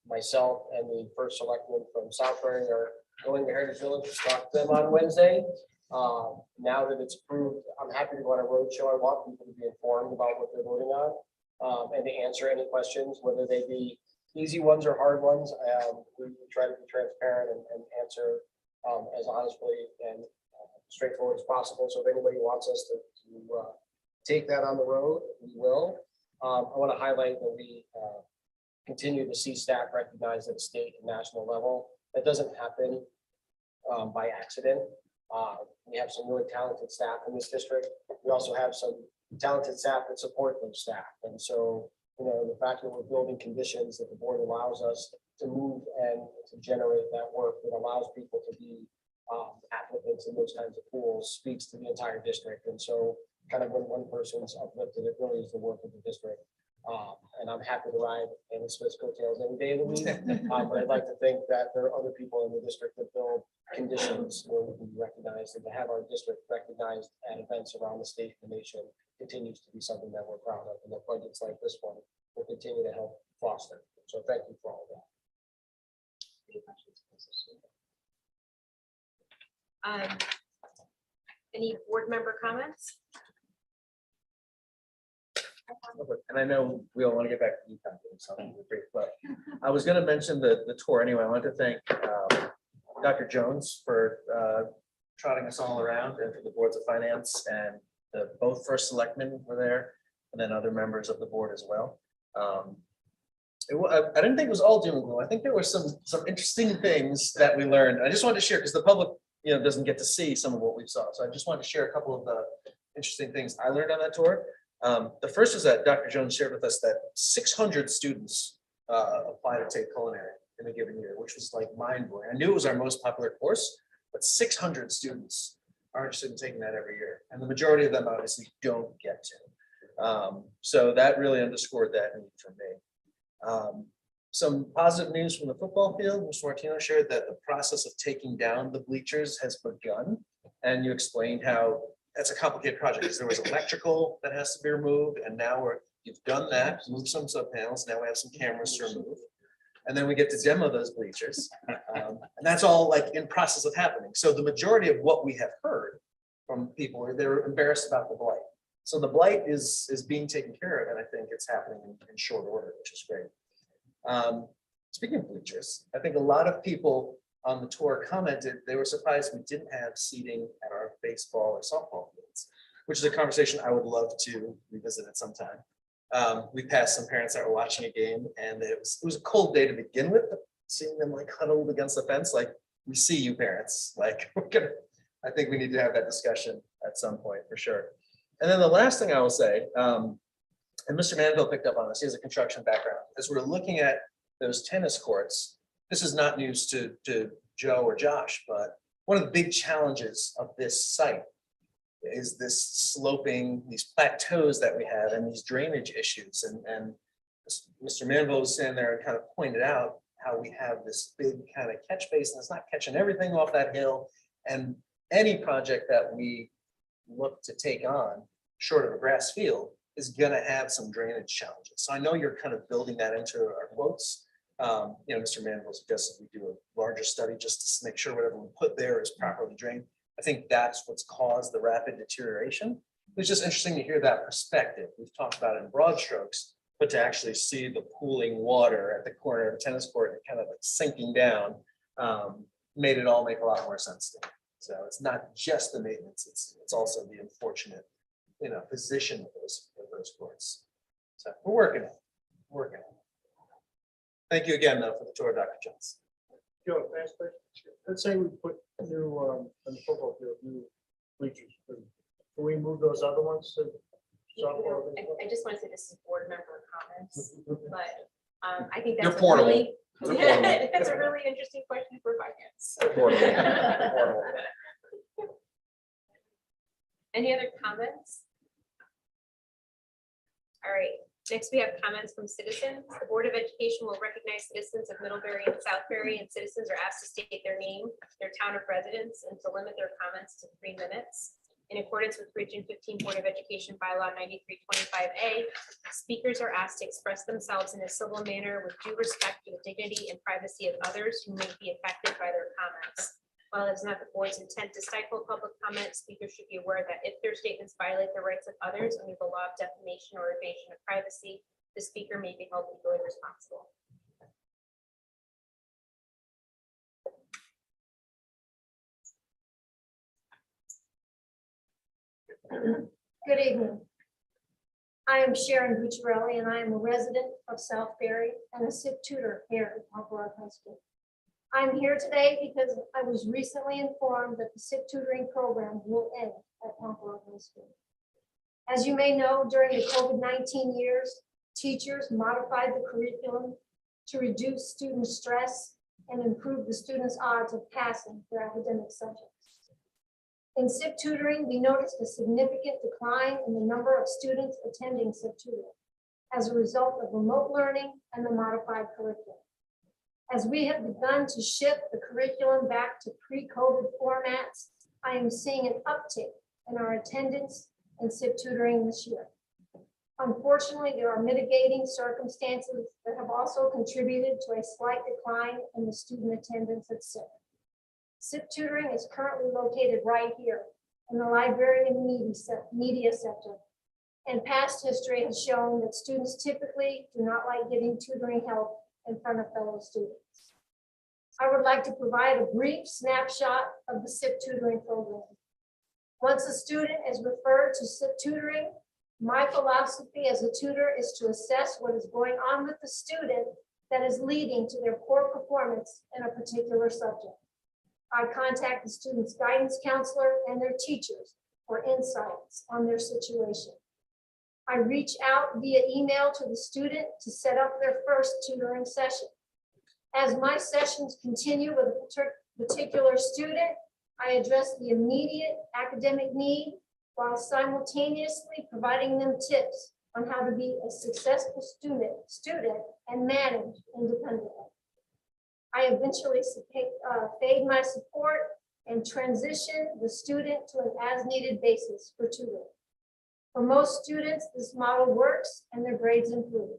myself and the first selectman from Southbury are going to Heritage Village to talk to them on Wednesday. Now that it's approved, I'm happy to go on a roadshow. I want people to be informed about what they're voting on and to answer any questions, whether they be easy ones or hard ones. We try to be transparent and answer as honestly and straightforward as possible. So if anybody wants us to take that on the road, we will. I want to highlight that we continue to see staff recognized at state and national level. That doesn't happen by accident. We have some really talented staff in this district. We also have some talented staff that support those staff. And so, you know, the fact that we're building conditions that the board allows us to move and to generate that work that allows people to be applicants in those kinds of pools speaks to the entire district. And so kind of when one person's uplifted, it really is the work of the district. And I'm happy to ride Amy Smith's coattails any day of the week. But I'd like to think that there are other people in the district that build conditions where we can be recognized, and to have our district recognized at events around the state and the nation continues to be something that we're proud of, and that budgets like this one will continue to help foster. So thank you for all of that. Any board member comments? And I know we all want to get back to UConn, so I'm great, but I was going to mention the tour anyway. I want to thank Dr. Jones for trotting us all around, and for the boards of finance, and both first selectmen were there, and then other members of the board as well. I didn't think it was all doom and gloom. I think there were some interesting things that we learned. I just wanted to share because the public, you know, doesn't get to see some of what we saw. So I just wanted to share a couple of the interesting things I learned on that tour. The first is that Dr. Jones shared with us that 600 students apply to take culinary in a given year, which was like mind-blowing. I knew it was our most popular course, but 600 students are interested in taking that every year. And the majority of them obviously don't get to. So that really underscored that need for me. Some positive news from the football field. Mr. Martino shared that the process of taking down the bleachers has begun. And you explained how that's a complicated project, because there was electrical that has to be removed, and now you've done that, moved some sub panels. Now we have some cameras to remove, and then we get to demo those bleachers, and that's all like in process of happening. So the majority of what we have heard from people are they're embarrassed about the blight. So the blight is being taken care of, and I think it's happening in short order, which is great. Speaking of bleachers, I think a lot of people on the tour commented they were surprised we didn't have seating at our baseball or softball fields, which is a conversation I would love to revisit at some time. We passed some parents that were watching a game, and it was a cold day to begin with, but seeing them like huddled against the fence, like, we see you parents, like I think we need to have that discussion at some point for sure. And then the last thing I will say, and Mr. Manville picked up on this, he has a construction background. As we're looking at those tennis courts, this is not news to Joe or Josh, but one of the big challenges of this site is this sloping, these plateaus that we have, and these drainage issues. And Mr. Manville was standing there and kind of pointed out how we have this big kind of catch basin that's not catching everything off that hill. And any project that we look to take on, short of a grass field, is gonna have some drainage challenges. So I know you're kind of building that into our quotes. Mr. Mandel suggested we do a larger study just to make sure whatever we put there is properly drained. I think that's what's caused the rapid deterioration. It's just interesting to hear that perspective. We've talked about it in broad strokes, but to actually see the pooling water at the corner of the tennis court and kind of like sinking down, made it all make a lot more sense to me. So it's not just the maintenance, it's also the unfortunate, position of those courts. So we're working on it, working on it. Thank you again, though, for the tour, Dr. Jones. Joe, last question. Let's say we put new, on the football field, new bleachers. Can we move those other ones to softball? I just want to say this is board member comments, but I think They're that's a portable. really, They're portable. that's a really interesting question for finance. Portable. Any other comments? All right, next we have comments from citizens. The Board of Education will recognize citizens of Middlebury and Southbury, and citizens are asked to state their name, their town of residence, and to limit their comments to 3 minutes. In accordance with Region 15 Board of Education Bylaw 9325A, speakers are asked to express themselves in a civil manner with due respect for the dignity and privacy of others who may be affected by their comments. While it's not the board's intent to stifle public comment, speakers should be aware that if their statements violate the rights of others under the law of defamation or invasion of privacy, the speaker may be held legally responsible. Good evening. I am Sharon Bucciarelli, and I am a resident of Southbury and a SIP tutor here at Pompey High School. I'm here today because I was recently informed that the SIP tutoring program will end at Pompey High School. As you may know, during the COVID-19 years, teachers modified the curriculum to reduce student stress and improve the students' odds of passing their academic subjects. In SIP tutoring, we noticed a significant decline in the number of students attending SIP tutoring as a result of remote learning and the modified curriculum. As we have begun to shift the curriculum back to pre-COVID formats, I am seeing an uptick in our attendance in SIP tutoring this year. Unfortunately, there are mitigating circumstances that have also contributed to a slight decline in the student attendance at SIP. SIP tutoring is currently located right here in the library and media center. And past history has shown that students typically do not like getting tutoring help in front of fellow students. I would like to provide a brief snapshot of the SIP tutoring program. Once a student is referred to SIP tutoring, my philosophy as a tutor is to assess what is going on with the student that is leading to their poor performance in a particular subject. I contact the student's guidance counselor and their teachers for insights on their situation. I reach out via email to the student to set up their first tutoring session. As my sessions continue with a particular student, I address the immediate academic need while simultaneously providing them tips on how to be a successful student and manage independently. I eventually fade my support and transition the student to an as-needed basis for tutoring. For most students, this model works and their grades improve.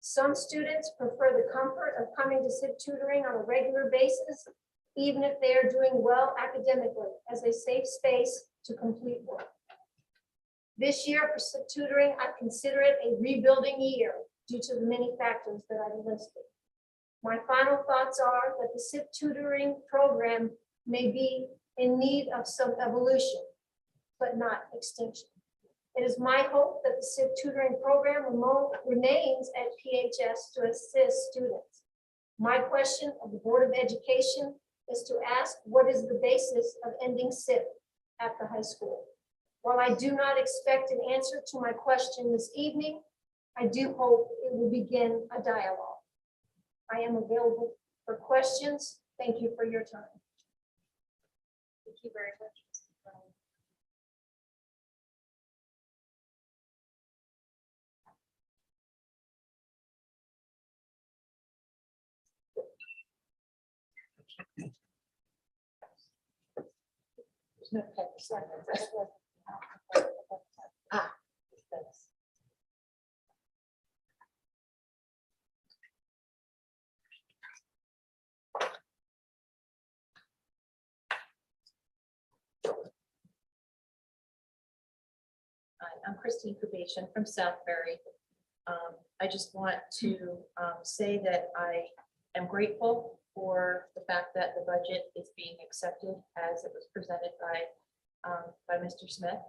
Some students prefer the comfort of coming to SIP tutoring on a regular basis, even if they are doing well academically, as a safe space to complete work. This year for SIP tutoring, I consider it a rebuilding year due to the many factors that I've listed. My final thoughts are that the SIP tutoring program may be in need of some evolution, but not extinction. It is my hope that the SIP tutoring program remains at PHS to assist students. My question of the Board of Education is to ask, what is the basis of ending SIP at the high school? While I do not expect an answer to my question this evening, I do hope it will begin a dialogue. I am available for questions. Thank you for your time. Thank you very much. I'm Christine Kubation from Southbury. I just want to say that I am grateful for the fact that the budget is being accepted as it was presented by Mr. Smith.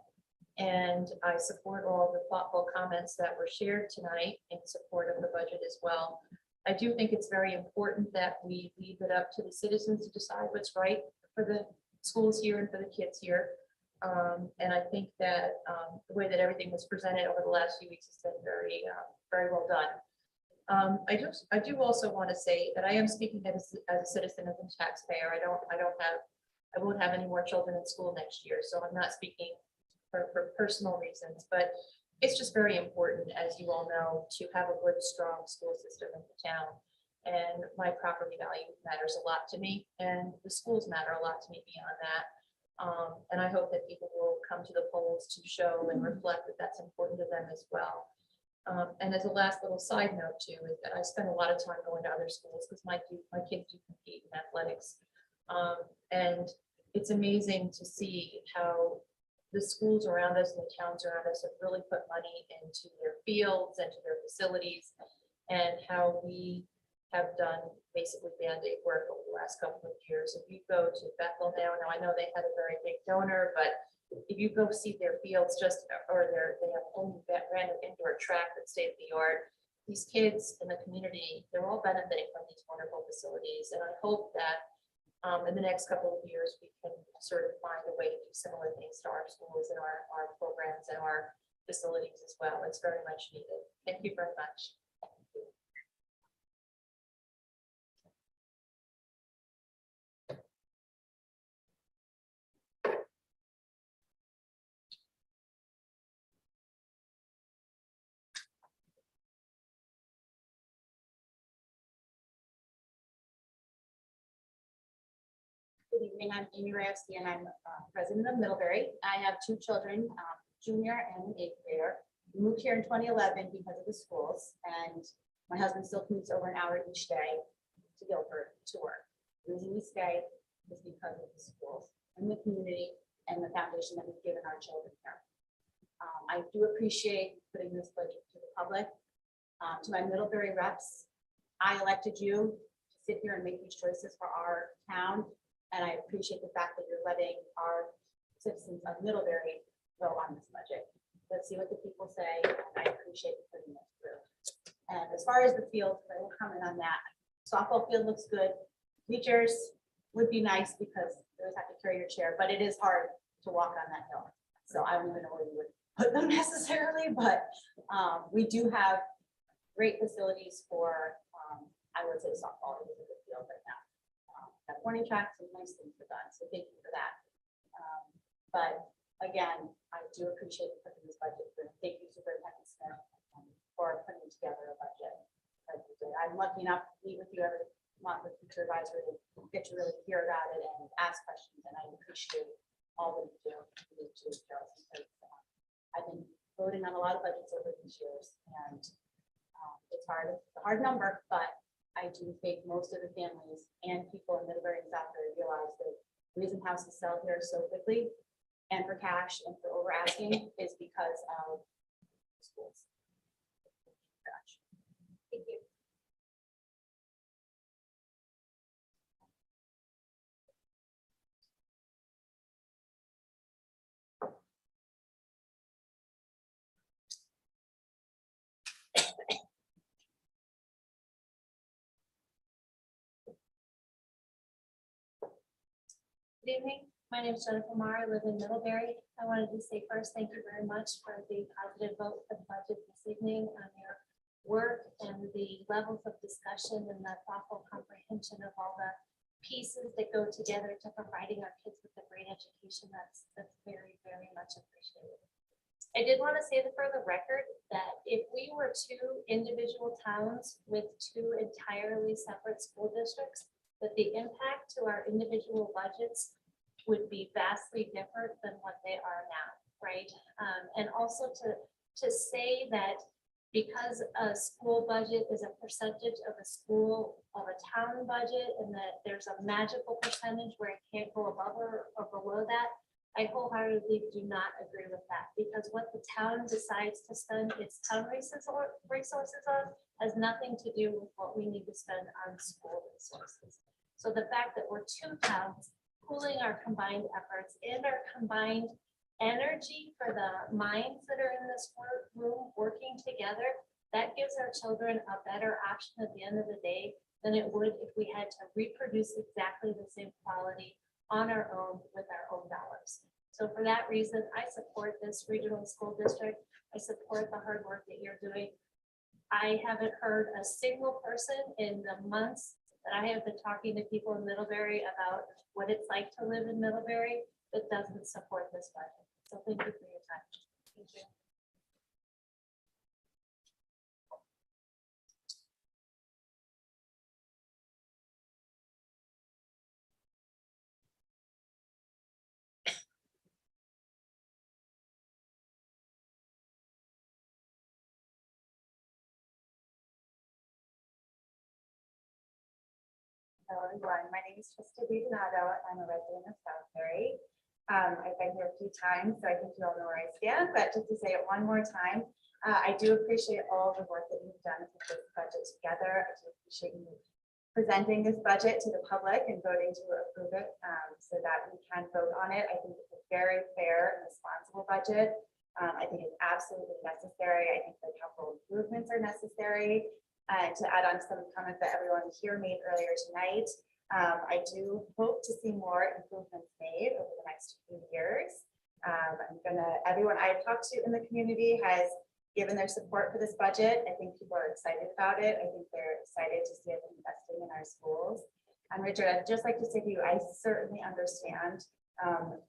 And I support all the thoughtful comments that were shared tonight in support of the budget as well. I do think it's very important that we leave it up to the citizens to decide what's right for the schools here and for the kids here. And I think that the way that everything was presented over the last few weeks has been very, very well done. I do also want to say that I am speaking as a citizen and a taxpayer. I won't have any more children in school next year, so I'm not speaking for personal reasons, but it's just very important, as you all know, to have a good, strong school system in the town. And my property value matters a lot to me, and the schools matter a lot to me beyond that. And I hope that people will come to the polls to show and reflect that that's important to them as well. And as a last little side note too, is that I spend a lot of time going to other schools because my kids do compete in athletics. And it's amazing to see how the schools around us and the towns around us have really put money into their fields and to their facilities, and how we have done basically Band-Aid work over the last couple of years. If you go to Bethel now I know they had a very big donor, but if you go see their fields or they have only brand new indoor track that's state of the art, these kids in the community, they're all benefiting from these wonderful facilities. And I hope that in the next couple of years, we can sort of find a way to do similar things to our schools and our programs and our facilities as well. It's very much needed. Thank you very much. Good evening, I'm Amy Reyes, and I'm president of Middlebury. I have two children, junior and an eighth grader. We moved here in 2011 because of the schools, and my husband still commutes over an hour each day to Guilford to work. The reason we stay is because of the schools and the community and the foundation that we've given our children here. I do appreciate putting this budget to the public. To my Middlebury reps, I elected you to sit here and make these choices for our town. And I appreciate the fact that you're letting our citizens of Middlebury vote on this budget. Let's see what the people say, and I appreciate you putting this through. And as far as the field, I will comment on that. Softball field looks good. Bleachers would be nice because you always have to carry your chair, but it is hard to walk on that hill. So I don't even know where you would put them necessarily, but we do have great facilities for, I would say softball is a good field right now. Warning tracks and nice things are done, so thank you for that. But again, I do appreciate you putting this budget through. Thank you, Superintendent Smith, for putting together a budget. I'm lucky enough to meet with you every month with future advisory to get to really hear about it and ask questions, and I appreciate all that you do. Because I've been voting on a lot of budgets over these years, and it's hard. It's a hard number, but I do think most of the families and people in Middlebury and Southbury realize that the reason houses sell here so quickly and for cash and for over asking is because of schools. Thank you. Good evening. My name is Jennifer Marr. I live in Middlebury. I wanted to say first, thank you very much for the positive vote for the budget this evening, on your work and the levels of discussion and the thoughtful comprehension of all the pieces that go together to providing our kids with a great education. That's very, very much appreciated. I did want to say that for the record that if we were two individual towns with two entirely separate school districts, that the impact to our individual budgets would be vastly different than what they are now, right? And also to say that because a school budget is a percentage of a town budget, and that there's a magical percentage where it can't go above or below that, I wholeheartedly do not agree with that, because what the town decides to spend its town resources on has nothing to do with what we need to spend on school resources. So the fact that we're two towns pooling our combined efforts and our combined energy for the minds that are in this room working together, that gives our children a better option at the end of the day than it would if we had to reproduce exactly the same quality on our own with our own dollars. So for that reason, I support this regional school district. I support the hard work that you're doing. I haven't heard a single person in the months that I have been talking to people in Middlebury about what it's like to live in Middlebury that doesn't support this budget. So thank you for your time. Thank you. Hello, everyone. My name is Trista DiDonato. I'm a resident of Southbury. I've been here a few times, so I think you all know where I stand, but just to say it one more time, I do appreciate all the work that you've done to put this budget together. I do appreciate you presenting this budget to the public and voting to approve it so that we can vote on it. I think it's a very fair and responsible budget. I think it's absolutely necessary. I think the capital improvements are necessary. To add on to some comments that everyone here made earlier tonight, I do hope to see more improvements made over the next few years. Everyone I've talked to in the community has given their support for this budget. I think people are excited about it. I think they're excited to see us investing in our schools. And Richard, I'd just like to say to you, I certainly understand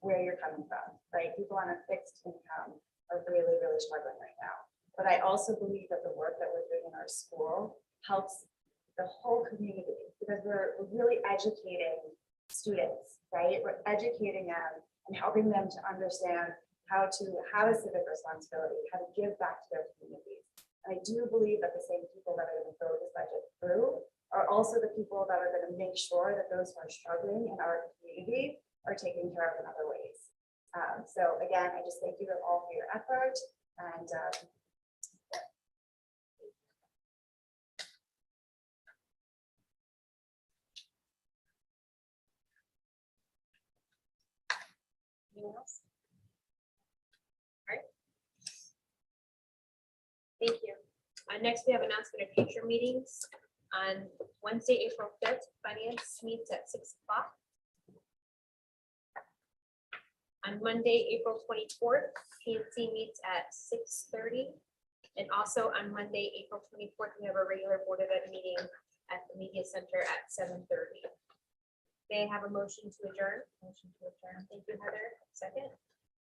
where you're coming from, right? People on a fixed income are really, really struggling right now. But I also believe that the work that we're doing in our school helps the whole community, because we're really educating students, right? We're educating them and helping them to understand how to have a civic responsibility, how to give back to their communities. And I do believe that the same people that are going to vote this budget through are also the people that are going to make sure that those who are struggling in our community are taken care of in other ways. So again, I just thank you all for your effort, and anyone else? Thank you. Next, we have announcement of future meetings. On Wednesday, April 5th, finance meets at 6 o'clock. On Monday, April 24th, PNC meets at 6:30. And also on Monday, April 24th, we have a regular Board of Ed meeting at the Media Center at 7:30. May I have a motion to adjourn? Motion to adjourn. Thank you, Heather.